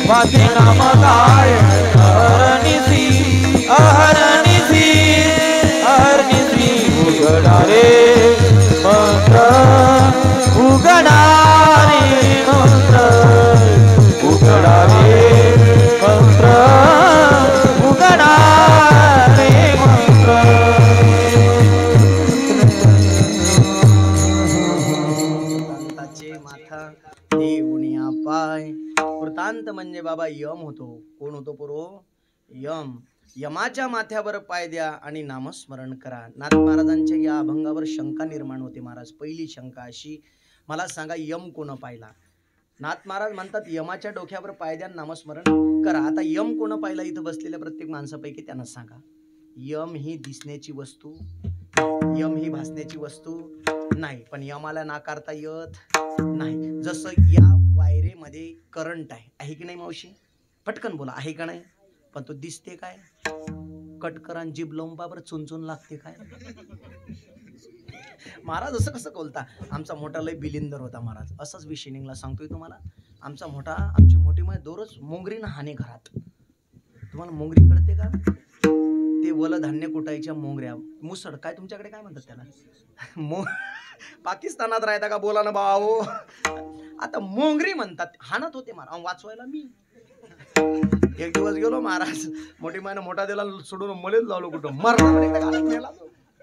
वाचे नाम काय अहरनिसी अहरनिसी अहरनिसी उघडा रे मंत्र उघडा रे मंत्र उघडा रे मंत्र उघडा रे मंत्र. माथा देऊनिया पाय. वृत्तांत म्हणजे बाबा यम होतो. कोण होतो पुरो? यम. यमाच्या माथ्यावर पाय द्या आणि नामस्मरण करा. नाथ महाराजांच्या या अभंगावर शंका निर्माण होते महाराज. पहिली शंका अशी, मला सांगा यम कोण पाहिला? नाथ महाराज म्हणतात यमाच्या डोक्यावर पाय द्या, नामस्मरण करा. आता यम कोण पाहिला? इथं बसलेल्या प्रत्येक माणसापैकी त्यांना सांगा. यम ही दिसण्याची वस्तू, यम ही भासण्याची वस्तू नाही, पण यमाला नाकारता येत नाही. जसं या वायरेमध्ये करंट आहे की नाही मावशी? पटकन बोला, आहे का नाही? पण तो दिसते काय? कटकरान जीभ लावून बाबर चुनचुन लागते काय? महाराज असं कसं बोलता? आमचा मोठा लय बिलिंदर होता महाराज. असंच विशेनिंगला सांगतोय तुम्हाला. आमची मोठी माय दररोज मोंगरीनं हाणे घरात. तुम्हाला मोंगरी कळते का? ते वल धान्य कुटायच्या मोंगऱ्या, मुसड काय तुमच्याकडे काय म्हणतात त्याला? पाकिस्तानात राहता का? बोला ना भाऊ. आता मोंगरी म्हणतात. हाणत होते महाराज वाचवायला. मी एक दिवस गेलो महाराज, मोठी मायनं मोठा दिला सोडून मलेच लावलो कुठं मरला.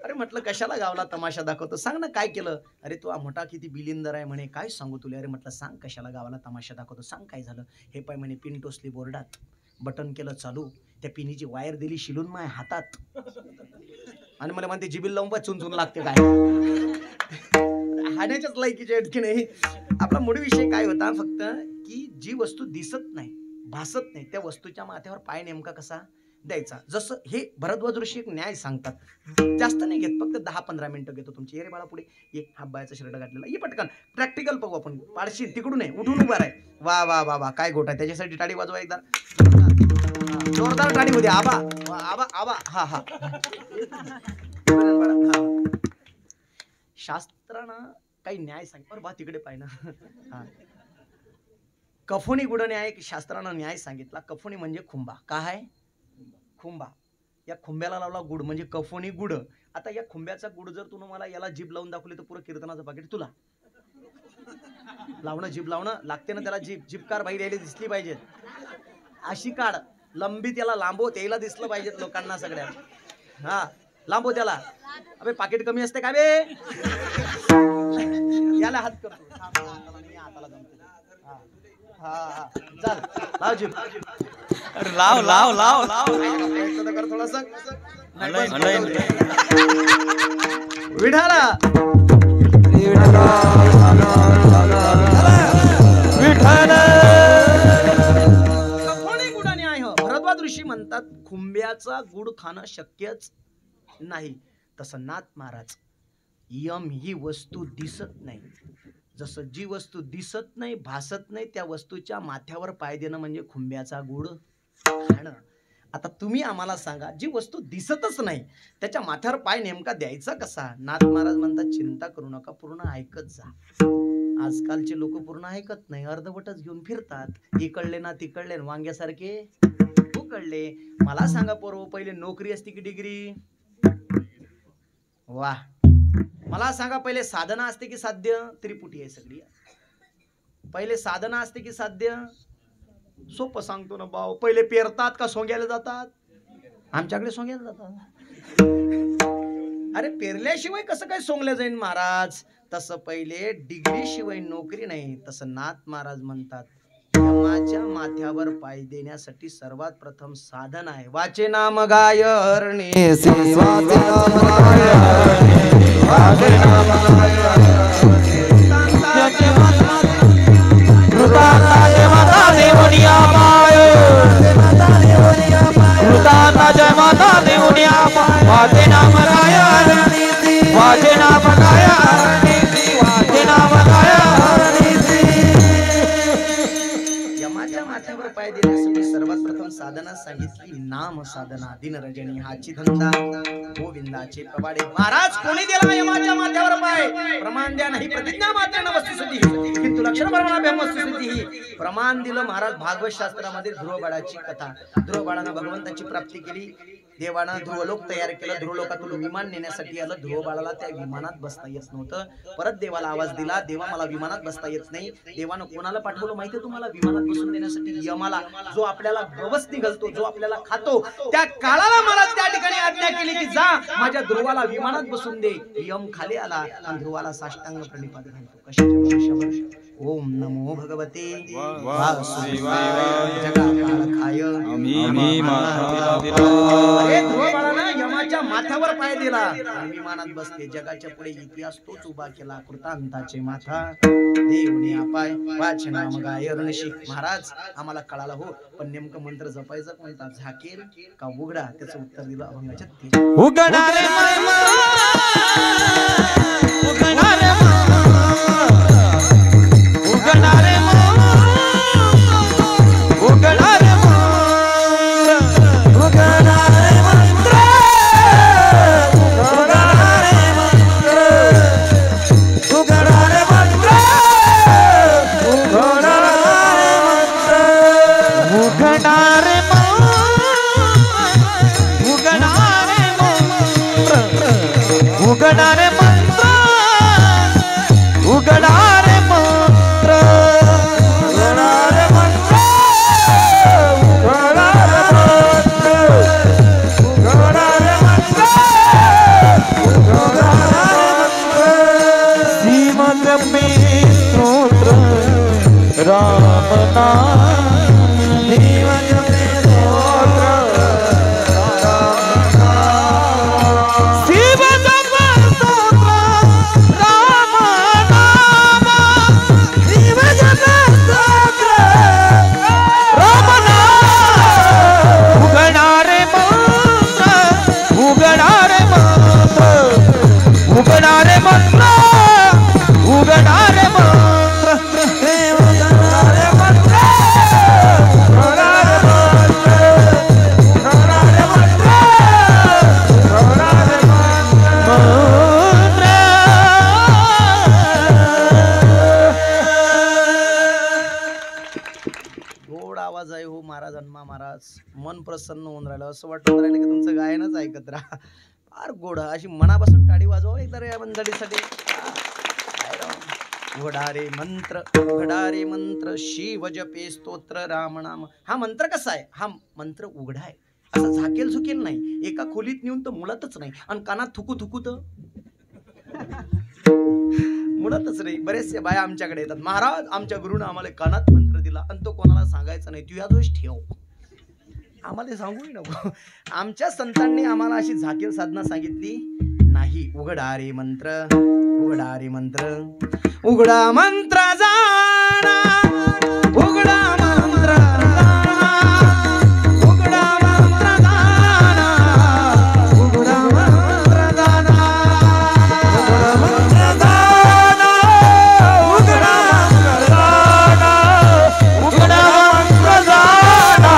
अरे म्हटलं कशाला गावला तमाशा दाखवतो? सांग ना काय केलं? अरे तू मोठा किती बिलिंदर आहे म्हणे. काय सांगू तुला? अरे म्हटलं सांग कशाला गावाला तमाशा दाखवतो? सांग काय झालं? हे पाय म्हणे पिन टोचली बोर्डात, बटन केलं चालू, त्या पिनीची वायर दिली शिलून माय हातात आणि मला म्हणते जिबील लावून पा चुन लागते काय? हाण्याच्याच लायकीचे आहेत की नाही. आपला मूळ विषय काय होता? फक्त की जी वस्तू दिसत नाही, भासत नाही, त्या वस्तूच्या माथ्यावर पाय नेमका कसा द्यायचा. जसं हे भरद्वाज ऋषी एक न्याय सांगतात. जास्त नाही घेत, फक्त 10-15 मिनिटं घेतो तुमची. ये रे बाळा पुढे ये. हब्बायचा शर्ट घातलेला ये पटकन. प्रॅक्टिकल बघू आपण. पाडशी तिकडून आहे, उठून उभा आहे. वा वा वा वा काय गोठा. त्याच्यासाठी टाळी वाजवा एकदा, जोरदार टाळी होती. आबा आबा आबा. हा हा. शास्त्रानं काही न्याय सांग बरं बा तिकडे पाहिजे. हा, कफोनी गुड न्याय शास्त्रानं न्याय सांगितला. कफोनी म्हणजे खुंबा. काय? खुंबा. या खुंब्याला लावला गुड म्हणजे कफोनी गुड. आता या खुंब्याचा गुड जर तू मला याला जीभ लावून दाखवली तर पुरं कीर्तनाचं पाकिट तुला लावणं. जीभ लावणं लागते ना त्याला. जीभकार बाई द्यायला दिसली पाहिजे. अशी काढ लंबी, त्याला लांबो, त्याला दिसलं पाहिजे लोकांना सगळ्या. हा लांबो त्याला. अबे पाकिट कमी असते का बे? याला हात करतो. हाताला जमतो. हा चल लाव जीभ. अरे लाव लाव लाव लाव प्रयत्न तर कर थोडासा. नाही, ऑनलाईन विठाला विठ्ठल कोणी गुणाने आहे हो. भरद्वाज ऋषी म्हणतात खुंब्याचा गुड खाणं शक्यच नाही. तसं नाथ महाराज यम ही वस्तू दिसत नाही. जसं जी वस्तू दिसत नाही भासत नाही त्या वस्तूच्या माथ्यावर पाय देणं म्हणजे खुंब्याचा गुड खाणं. आता तुम्ही आम्हाला सांगा जी वस्तू दिसतच नाही त्याच्या माथ्यावर पाय नेमका द्यायचा कसा. नाथ महाराज म्हणतात चिंता करू नका पूर्ण ऐकत जा. आजकालचे लोक पूर्ण ऐकत नाही अर्धवटच घेऊन फिरतात. इकडले ना तिकडले वांग्यासारखे उकडले. मला सांगा पोरव पहिले नोकरी असती की डिग्री. वा मला सांगा पहिले साधना असते की साध्य. त्रिपुटी आहे सगळी. पहिले साधना असते की साध्य. सोपं सांगतो ना भाऊ. पहिले पेरतात का सोंग्याला जातात. आमच्याकडे सोंग्याला जातात. अरे पेरल्याशिवाय कसं काय सोंगल्या जाईन महाराज. तसं पहिले डिग्री शिवाय नोकरी नाही. तसं नाथ महाराज म्हणतात यमाच्या माथ्यावर पाय देण्यासाठी सर्वात प्रथम साधन आहे. वाचे नाम गाय हरणे यमाच्या माथ्यावर पाय देण्यासाठी सर्वात प्रथम साधना सांगितली नाम साधना. दिन रजनी हाची धंदा गोविंदाचे प्रवाडे. महाराज कोणी दिला यमाच्या माथ्यावर पाय. प्रमाण द्या नाही प्रतिज्ञा मात्र न वस्तुस्थिती किंतु लक्षण प्रमाण ब्रह्म वस्तुस्थिती. प्रमाण दिलं महाराज. भागवत शास्त्रामध्ये ध्रुव बाळाची कथा. ध्रुव बाळानं भगवंताची प्राप्ती केली. देवानं ध्रुवलोक तयार केलं. ध्रुवलोकातून विमान नेण्यासाठी आलं. ध्रुव बाळाला त्या विमानात बसता येत नव्हतं. परत देवाला आवाज दिला देवा मला विमानात बसता येत नाही. देवानं कोणाला पाठवलं माहितीये तुम्हाला विमानात बसून देण्यासाठी. यमाला. जो आपल्याला गवसनी घालतो जो आपल्याला खातो त्या काळाला महाराज त्या ठिकाणी आज्ञा केली की जा माझ्या ध्रुवाला विमानात बसून दे. यम खाली आला आणि ध्रुवाला साष्टांग प्रणिपात घालतो. कशाच्या भरोश्यावर. ओम नमो भगवते वासुदेवाय जगाकाळखाय. अरे ध्रुव बाळानं यमाच्या माथ्यावर पाय दिला आणि विमानात बसते. जगाच्या पुढे इतिहास तोच उभा केला. कृतांताचे माथा देवने अपाय वाचना मग ऋषी. महाराज आम्हाला कळाला हो पण नेमकं मंत्र जपायचा कोणता. झाकेल का उघडा. त्याचं उत्तर दिलं अभंगाच्या 3. उगणारे उगणारे मंत्र उगणारे मंत्र उगणारे मंत्र उगणारे मंत्र उगणारे मंत्र उगणारे मंत्र. श्रीमद्मी स्तोत्र राम नाम. उगणारे मंत्र उगणारे मंत्र उगणारे मंत्र उगणारे मंत्र उगणारे मंत्र उगणारे मंत्र. गोड आवाज आहे हो महाराज. हनुमा महाराज मन प्रसन्न होऊन राहिलं. असं वाटून राहिलं की तुमचं गायनच ऐकत राहा. फार गोड. अशी मनापासून टाळी वाजवा एकदा या मंडळीसाठी. उघडारे मंत्र उघडारे मंत्र शिव जपे स्तोत्र राम नाम. हा मंत्र कसा आहे. हा मंत्र उघडा आहे. असं झाकेल झुकेल नाही. एका खोलीत नेऊन तर मुळातच नाही आणि कानात थुकू थुकू तर मुळातच रे बरेचसे बाया आमच्याकडे येतात, महाराज आमच्या गुरुनं आम्हाला कानात मंत्र दिला आणि तो कोणाला सांगायचा नाही, तू या दोष ठेव, आम्हाला सांगूही नको. आमच्या संतांनी आम्हाला अशी झाकीर साधना सांगितली नाही. उघडा रे मंत्र, उघडा रे मंत्र, उघडा मंत्र जाणा, उघडा मंत्र जाणा, उघडा मंत्र जाणा, उघडा मंत्र जाणा, उघडा मंत्र जाणा, उघडा मंत्र जाणा,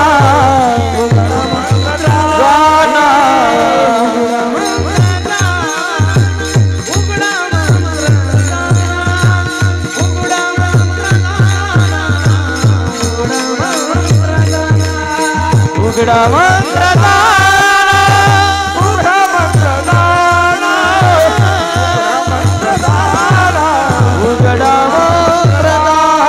उघडा मंत्र जाणा, उघडा मंत्र जाणा, उघडा मंत्र दाना, उघडा मंत्र दाना, उघडा मंत्र दाना,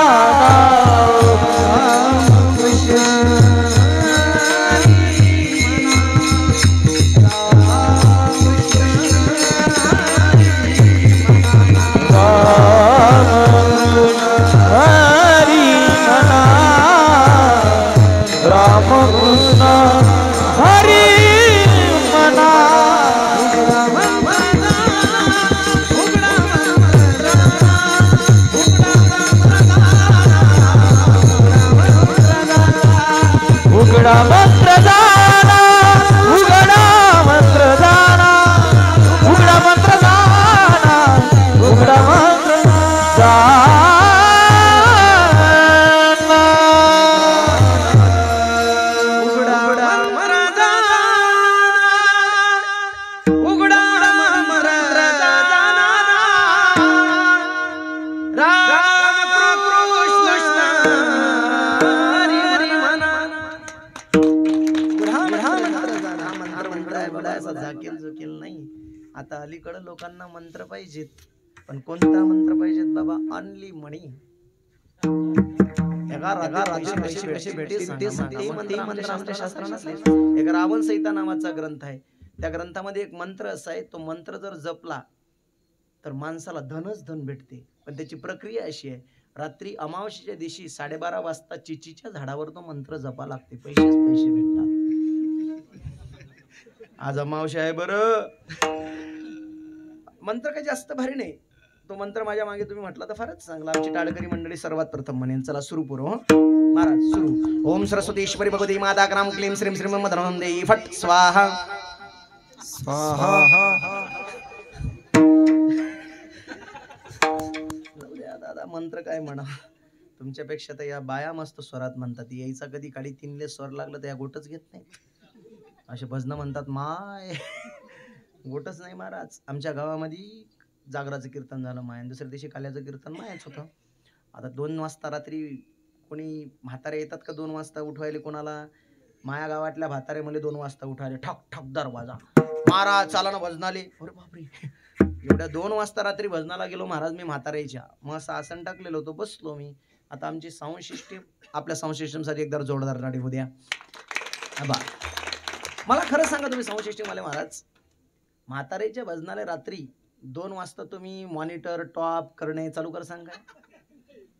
रामकृष्ण हरी मना. उघडा मंत्र जाना, उघडा मंत्र जाना, उघडा मंत्र जाना, उघडा मंत्र जाना. आता अलीकडे लोकांना मंत्र पाहिजेत, पण कोणता मंत्र पाहिजेत बाबा? ऑनली मनी. एक रावण संहिता नावाचा ग्रंथ आहे, त्या ग्रंथामध्ये एक मंत्र असा आहे, तो मंत्र जर जपला तर माणसाला धनच धन भेटते. पण त्याची प्रक्रिया अशी आहे, रात्री अमावस्येच्या दिवशी 12:30 वाजता चिचीच्या झाडावर तो मंत्र जपा लागते, पैसेच पैसे भेटतात. आज अमावस्या आहे बरं. मंत्र काही जास्त भारी नाही, तो मंत्र माझ्या मागे तुम्ही म्हटला तर फारच चांगला. आमची टाळकरी मंडळी सर्वात प्रथम म्हणेन. चला सुरू करू. महाराज सुरू. ओम सरस्वतीश्वरी भगवती माता ग्राम क्लीम श्रीम श्रीम मधर्मं देई फट स्वाहा स्वाहा. दादा मंत्र काय म्हणा, तुमच्यापेक्षा तर या बाया मस्त स्वरात म्हणतात. यायचा कधी काळी तीनले स्वर लागलं तर या गोटच घेत नाही, असे भजन म्हणतात. माय गोटच नाही महाराज. आमच्या गावामध्ये जागराचं कीर्तन झालं माय, दुसऱ्या दिवशी काल्याचं कीर्तन मायच होतं. आता 2 वाजता रात्री कोणी म्हातारे येतात का 2 वाजता उठवायले कोणाला? माया गावातल्या म्हातारे मला 2 वाजता उठवायले, ठक ठक दरवाजा, महाराज चाला ना भजनाले. अरे बापरे, एवढ्या 2 वाजता रात्री भजनाला गेलो महाराज मी म्हाताऱ्याच्या. मग असं आसन टाकलेलं होतं, बसलो मी. आता आमची साऊंड सिस्टीम, आपल्या साऊंड सिस्टीमसाठी एकदा जोरदार राडी होऊ द्या. मला खरं सांगा, तुम्ही साऊंड सिस्टीम आले महाराज, म्हाताऱ्याच्या भजनाला रात्री 2 वाजता तुम्ही मॉनिटर टॉप करणे चालू कर सांगा.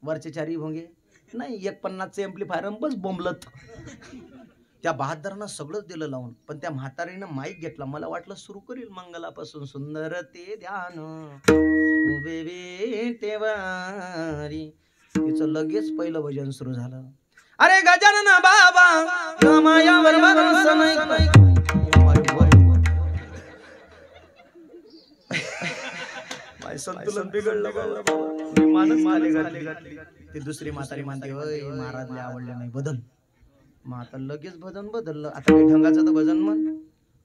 वरचे 4 भोंगे नाही, 150चे एम्प्लिफायर बस बोंबलत. त्या बहादरानं सगळंच दिलं लावून, पण त्या म्हातारीनं माईक घेतला. मला वाटलं सुरू करील मंगलापासून. सुंदर ते ध्यान उभे विटेवारी, तिचं लगेच पहिलं भजन सुरू झालं. अरे गजानन बाबा मायावर माणसं नाही. संतुलन बिघडलं बाबा, मी मानस माले घातली. ती दुसरी म्हातारी म्हणते, ओय महाराजला आवडलं नाही, बदल. मग आता लगेच भजन बदललं. आता काही ढंगाचं तर भजन म्हण.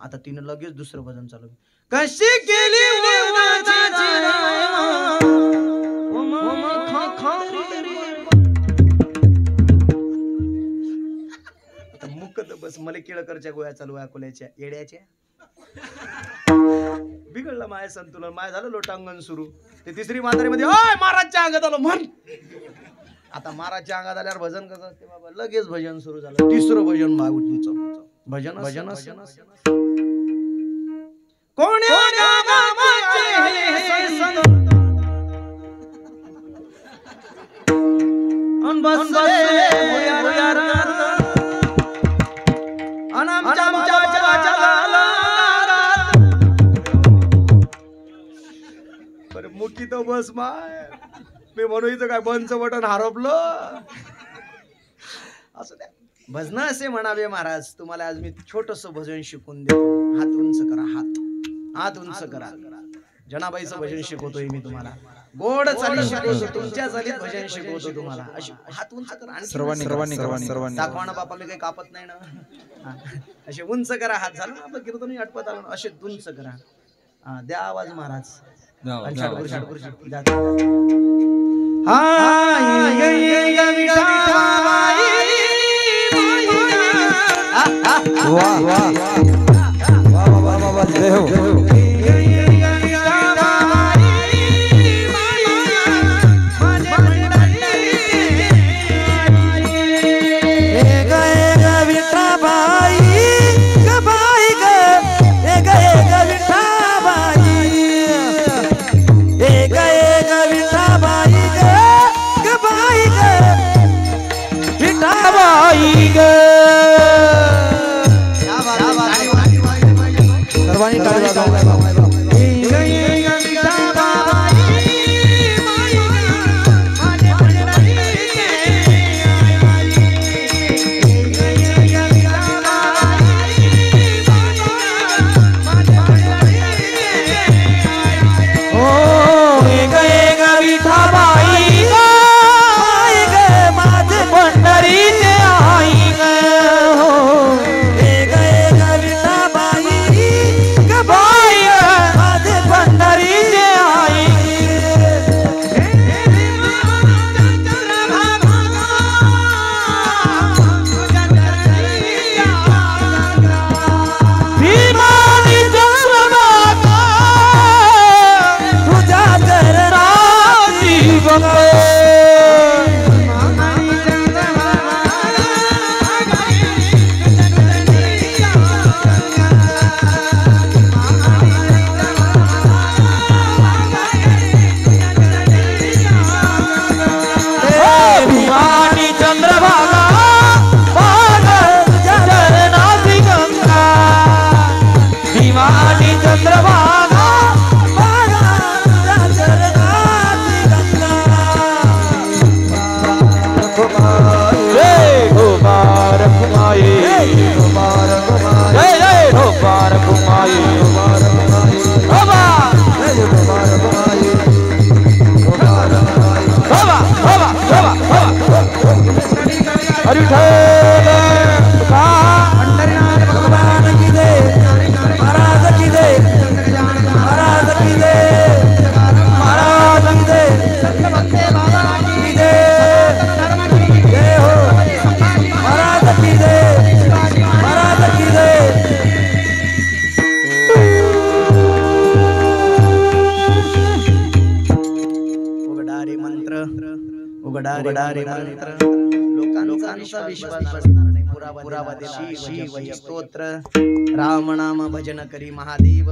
आता तिनं लगेच दुसरं भजन चालू. कशी केली आता मुक बस मला केळकरच्या गोळ्या चालू अकोल्याच्या येड्याच्या. बिघडलं माय संतुलन, माय झालं लोटांगण सुरू. ते तिसरी म्हातारी मध्ये, ओय महाराजच्या अंगात आलो म्हण. आता महाराजच्या अंगात आल्यावर भजन कसं असते बाबा, लगेच भजन सुरू झालं. तिसरं भजन भागवतीचं भजन. भजन कोण्या गावाचे बसले भुयारात आणि आमच्या बरं मुकी तो बस माय मी म्हणू इथं काय बंदचं बटन हरपलं असं द्या भजन असे म्हणावे महाराज. तुम्हाला आज मी छोटस भजन शिकून देतो. हात उंच करा, हात उंच करा. जनाबाईचं भजन शिकवतोय मी तुम्हाला. गोड चाली शिकवतो, तुमच्या चालीत भजन शिकवतो तुम्हाला. अशी हात उंच करा. सर्वांनी दाखवा ना बापा, मी काही कापत नाही ना. असे उंच करा हात. झालं ना आपलं कीर्तन आठवत आलं. असे उंच करा. द्या आवाज महाराज. स्तोत्र राम नाम भजन करी महादेव.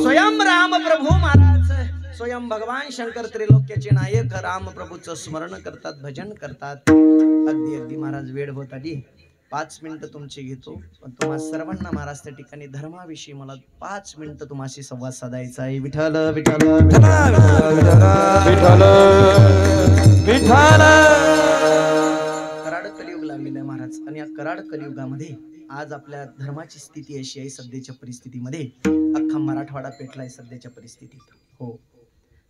स्वयं राम प्रभू महाराज, स्वयं भगवान शंकर त्रिलोक्याचे नायक राम प्रभूचं स्मरण करतात, भजन करतात. अगदी अगदी महाराज वेळ होत आली. 5 मिनिटं तुमचे घेतो. पण तुम्हा सर्वांना महाराज त्या ठिकाणी धर्माविषयी मला 5 मिनिटं तुम्हाशी संवाद साधायचा आहे. विठ्ठल विठ्ठल विठ्ठल विठ्ठल. कराड कलियुग लागलेलं आहे महाराज. आणि या कराड कलियुगामध्ये आज आपल्या धर्माची स्थिती अशी आहे. सध्याच्या परिस्थितीमध्ये अख्खा मराठवाडा पेटलाय सध्याच्या परिस्थितीत. हो,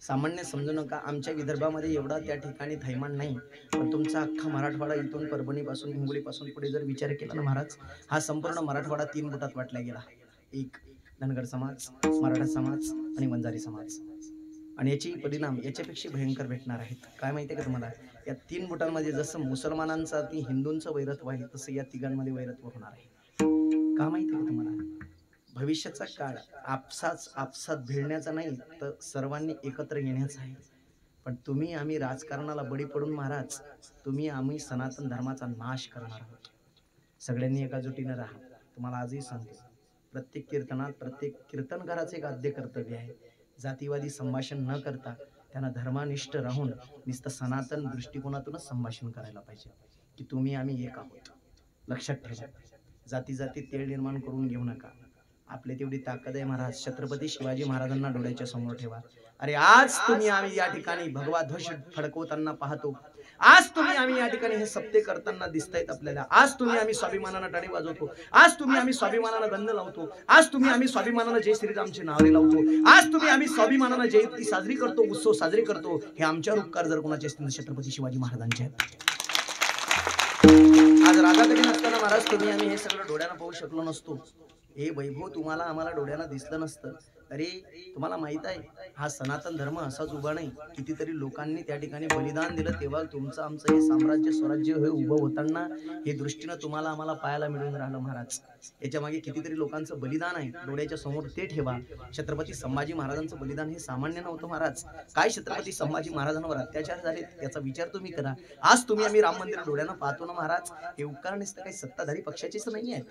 सामान्य समजू नका. आमच्या विदर्भामध्ये एवढा त्या ठिकाणी थैमान नाही, पण तुमचा अख्खा मराठवाडा इथून परभणीपासून हिंगोलीपासून पुढे जर विचार केला ना महाराज, हा संपूर्ण मराठवाडा 3 बुटात वाटला गेला. एक धनगर समाज, मराठा समाज आणि वंजारी समाज. आणि याचे परिणाम याच्यापेक्षा भयंकर भेटणार आहेत. काय माहिती आहे का तुम्हाला? या 3 बुटांमध्ये जसं मुसलमानांचा ती हिंदूंचं वैरत्व आहे, तसं या तिघांमध्ये वैरत्व होणार आहे. का माहिती आहे का तुम्हाला? भविष्याचा काळ आपसात भिडण्याचा नाही, तर सर्वांनी एकत्र येण्याचा आहे. पण तुम्ही आम्ही राजकारणाला बळी पडून महाराज, तुम्ही आम्ही सनातन धर्माचा नाश करणार आहोत. सगळ्यांनी एकजुटीने राहा. तुम्हाला आजही सांगतो, प्रत्येक कीर्तनात प्रत्येक कीर्तनकाराचे एक आद्य कर्तव्य आहे. जातीवादी संभाषण न करता त्यांना धर्मानिष्ठ राहून नुसतं सनातन दृष्टिकोनातूनच संभाषण करायला पाहिजे की तुम्ही आम्ही एक आहोत. लक्षात ठेवा, जाती जाती तेढ निर्माण करून घेऊ नका. आपले तेवढी ताकद आहे महाराज. छत्रपती शिवाजी महाराजांना डोळ्याच्या समोर ठेवा. अरे आज तुम्ही आम्ही या ठिकाणी भगवा ध्वज फडकवताना पाहतो. आज तुम्ही आम्ही या ठिकाणी हे सप्ते करताना दिसतायत आपल्याला. आज तुम्ही आम्ही स्वाभिमानानं टाळी वाजवतो. आज तुम्ही आम्ही स्वाभिमानानं गंध लावतो. आज तुम्ही आम्ही स्वाभिमानानं जय श्रीरामचे नावे लावतो. आज तुम्ही आम्ही स्वाभिमानानं जयंती साजरी करतो, उत्सव साजरे करतो. हे आमच्यावर उपकार जर कोणाचे असतील छत्रपती शिवाजी महाराजांचे आहेत. आज रागातरी नसताना महाराज तुम्ही आम्ही हे सगळं डोळ्यानं पाहू शकलो नसतो. हे वैभव तुम्हाला आम्हाला डोळ्यानं दिसलं नसतं. अरे तुम्हाला माहित आहे हा सनातन धर्म असाच उभा नाही. कितीतरी लोकांनी त्या ठिकाणी बलिदान दिलं तेव्हा तुमचं आमचं हे साम्राज्य स्वराज्य हे उभं होताना हे दृष्टीनं तुम्हाला आम्हाला पाहायला मिळून राहिलं महाराज. याच्या मागे कितीतरी लोकांचं बलिदान आहे. डोळ्याच्या समोर ते ठेवा. छत्रपती संभाजी महाराजांचं बलिदान हे सामान्य नव्हतं महाराज. काय छत्रपती संभाजी महाराजांवर अत्याचार झाले याचा विचार तुम्ही करा. आज तुम्ही आम्ही राम मंदिर डोळ्यानं पाहतो ना महाराज. हे उपकार नसतं काही सत्ताधारी पक्षाचेच नाही आहेत.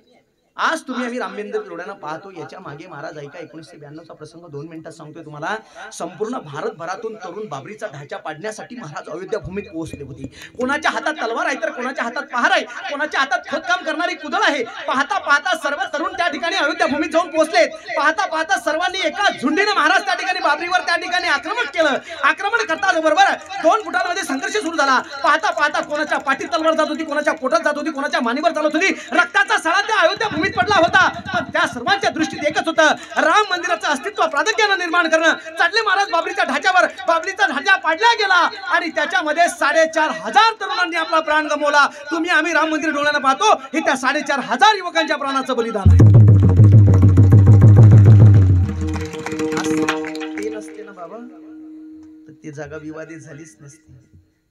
आज तुम्ही आम्ही राम मंदिर डोळ्यानं पाहतो. याच्या मागे महाराज ऐका 1992चा प्रसंग 2 मिनिटात सांगतोय तुम्हाला. संपूर्ण भारतभरातून तरुण बाबरीचा ढाचा पाडण्यासाठी महाराज अयोध्या भूमीत पोहोचले होते. कोणाच्या हातात तलवार आहे तर कोणाच्या हातात पहार आहे, कोणाच्या हातात खोदकाम करणारी कुदळ आहे. पाहता पाहता सर्व तरुण त्या ठिकाणी अयोध्या भूमीत जाऊन पोहोचलेत. पाहता पाहता सर्वांनी एका झुंडीने महाराज त्या ठिकाणी बाबरीवर त्या ठिकाणी आक्रमण केलं. आक्रमण करता बरोबर 2 फुटांमध्ये संघर्ष सुरू झाला. पाहता पाहता कोणाच्या पाठीत तलवार जात होती, कोणाच्या पोटात जात होती, कोणाच्या मानेवर चालत होती. रक्ताचा सळा त्या अयोध्या भूमीत पडला होता. पण त्या सर्वांच्या दृष्टीत एकच होतं, राम मंदिराचं अस्तित्व प्राधान्यानं निर्माण करणं. चढले महाराज बाबरीच्या ढाच्यावर. बाबरीचा ढाचा पाडला गेला आणि त्याच्यामध्ये 4500 तरुणांनी आपला प्राण गमावला. तुम्ही आम्ही राम मंदिर डोळ्यानं पाहतो. हे त्या 4500 युवकांच्या प्राणाचं बलिदान आहे. ते नसते ना बाबा तर ती जागा विवादित झालीच नसती.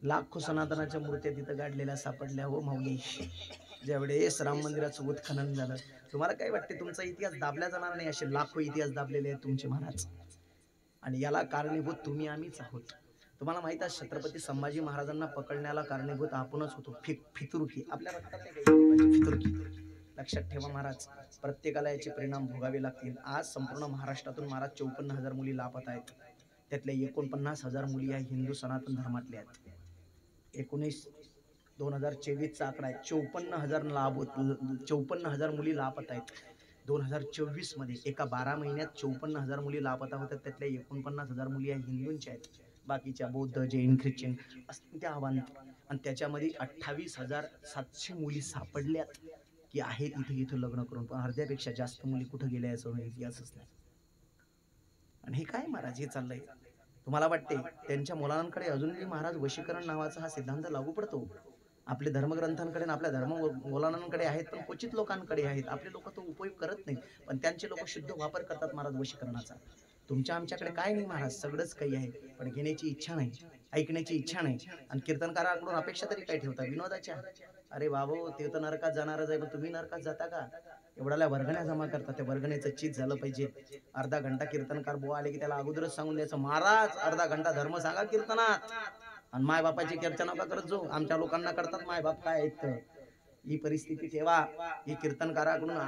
लाखो सनातनाच्या मूर्त्या तिथं गाडलेल्या सापडल्या हो माऊली. ज्यावेळेस राम मंदिराचं उत्खनन झालं. तुम्हाला काय वाटते तुमचा इतिहास दाबला जाणार नाही? असे लाखो इतिहास दाबलेले आहेत तुमचे महाराज. आणि याला कारणीभूत तुम्ही आम्हीच आहोत. तुम्हाला माहित आहे छत्रपती संभाजी महाराजांना पकडण्याला कारणीभूत आपणच होतो. फितुरकी आपल्या रक्तात फितुरकी. लक्षात ठेवा महाराज, प्रत्येकाला याचे परिणाम भोगावे लागतील. आज संपूर्ण महाराष्ट्रातून महाराज 54,000 मुली लापत आहेत. त्यातल्या 49,000 मुली या हिंदू सनातन धर्मातल्या आहेत. 2024चा आकडा आहे. 54,000 मुली लापत आहेत. 2024 मध्ये एका 12 महिन्यात 54,000 मुली लापता होत्या. त्यातल्या 49,000 मुली या हिंदूंच्या आहेत. बाकीच्या बौद्ध, जैन, ख्रिश्चन असतील त्या आव्हान. आणि त्याच्यामध्ये 28,700 मुली सापडल्यात की आहेत इथं लग्न करून. पण अर्ध्यापेक्षा जास्त मुली कुठं गेल्या याचा इतिहासच नाही. आणि हे काय महाराज हे चाललंय? तुम्हाला वाटते त्यांच्या मुलांकडे अजूनही महाराज वशीकरण नावाचा हा सिद्धांत लागू पडतो? आपले धर्मग्रंथांकडे आपल्या धर्म मुलांकडे आहेत पण क्वचित लोकांकडे आहेत. आपले लोक तो उपयोग करत नाही पण त्यांचे लोक शुद्ध वापर करतात महाराज वशीकरणाचा. तुमच्या आमच्याकडे काय नाही महाराज, सगळंच काही आहे पण घेण्याची इच्छा नाही, ऐकण्याची इच्छा नाही. आणि कीर्तनकाराकडून अपेक्षा तरी काय ठेवता विनोदाच्या? अरे बाबो ते तर नरकात जाणारच आहे पण तुम्ही नरकात जाता का? एवढ्याला वर्गण्या जमा करतात. त्या वर्गण्याचं चीज झालं पाहिजे. अर्धा घंटा कीर्तनकार बुवा आले की त्याला अगोदरच सांगून द्यायचं, महाराज अर्धा घंटा धर्म सांगा कीर्तनात. आणि माय बापाची चर्चा नका करत जो. आमच्या लोकांना करतात माय बाप काय आहेत. ही परिस्थिती ठेवा. ही कीर्तनकाराकडून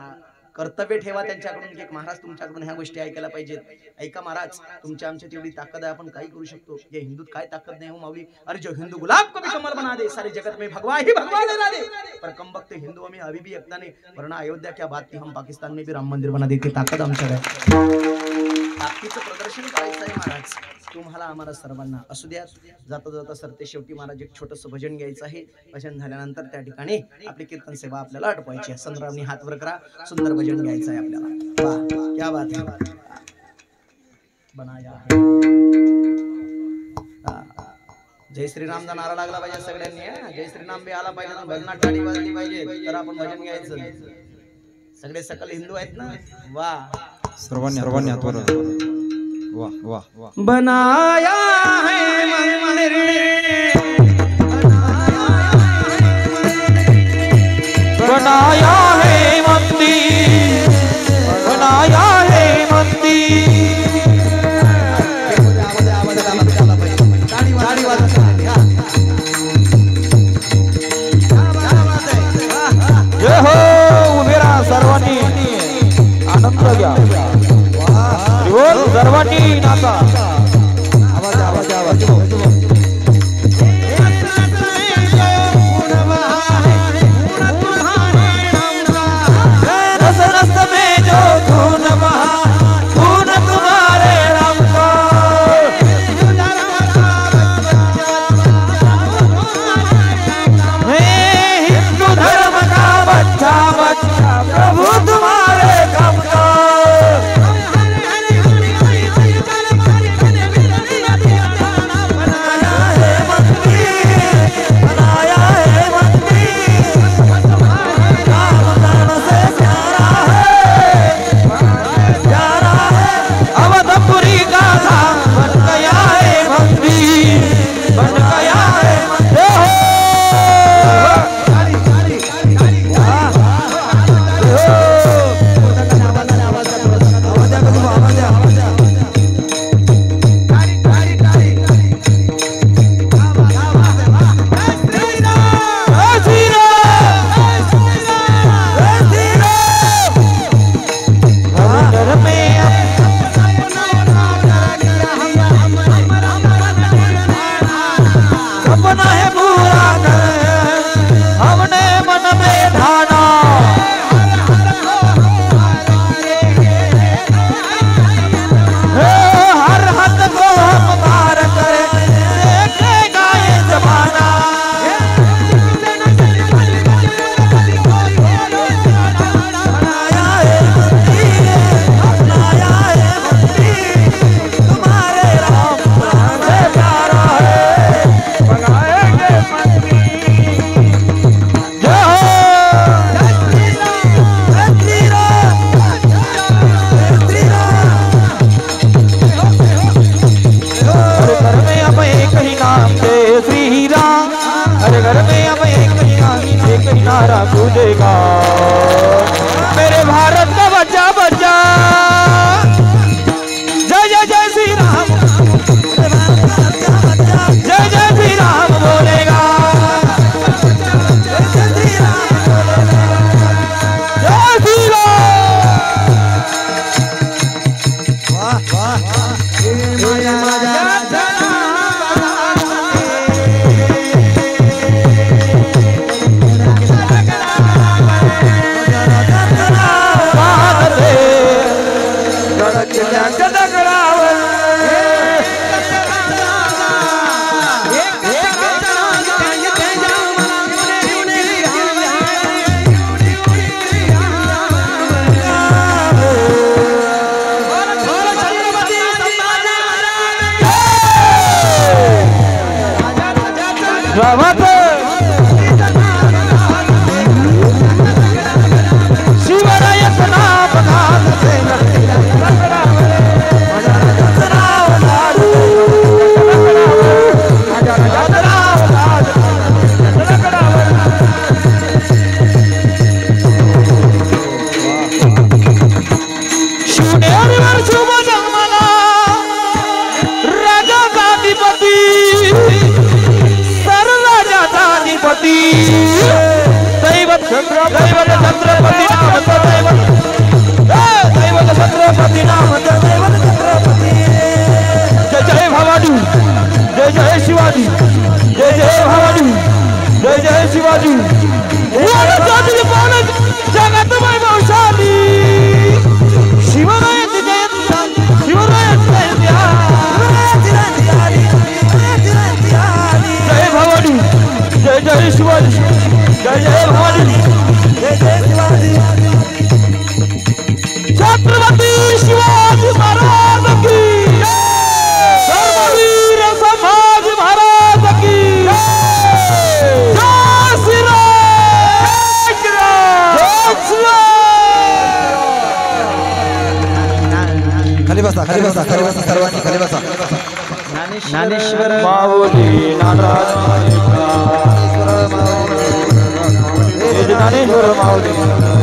कर्तव्य ठेवा त्यांच्याकडून की महाराज तुमच्याकडून ह्या गोष्टी ऐकायला पाहिजेत. ऐका महाराज, तुमच्या आमच्या तेवढी ताकद आहे, आपण काही करू शकतो. या हिंदूत काय ताकद नाही हो माऊली. अरे जो हिंदू गुलाब को भी कमल बना दे, सारे जगत में भगवा ही भगवा लहरा दे. पर कम वक्त हिंदुओं में अभी भी एकता नहीं, वरना अयोध्या क्या बात थी, हम पाकिस्तान में भी राम मंदिर बना देते. ताकद आमच्याकडे. ताकदीचं प्रदर्शन करायचं आहे महाराज तुम्हाला आम्हाला सर्वांना. असू द्या. जाता जाता सरते शेवटी महाराज एक छोटंसं भजन घ्यायचं आहे. भजन झाल्यानंतर त्या ठिकाणी आपली कीर्तन सेवा आपल्याला आटवायची आहे. संद्रावणी हात वर करा. सुंदर भजन घ्यायचं आहे आपल्याला. वाह क्या बात है. बनाया है. जय श्रीरामचा नारा लागला पाहिजे सगळ्यांनी. जय श्रीराम बी आला पाहिजे. भजनात टाळी वाजली पाहिजे. तर आपण भजन घ्यायचं. सगळे सकल हिंदू आहेत ना. वाह सर्वांनी हात वर. वाह वाह वाह. बनाया है मंदिर, बनाया है मंदिर, बनाया है मंदिर. जय हो. उभे राहा सर्वांनी. आनंद घ्या. सर्वांनी नाचा. आवाज आवाज आवाज. राम एक ही नारा गूंजेगा मेरे भारत का बच्चा बच्चा जय जय जय श्री राम जय जय श्री राम बोलेगा जय श्री राम वाह वाह ज्ञानेश्वर माऊली ज्ञानेश्वर माऊली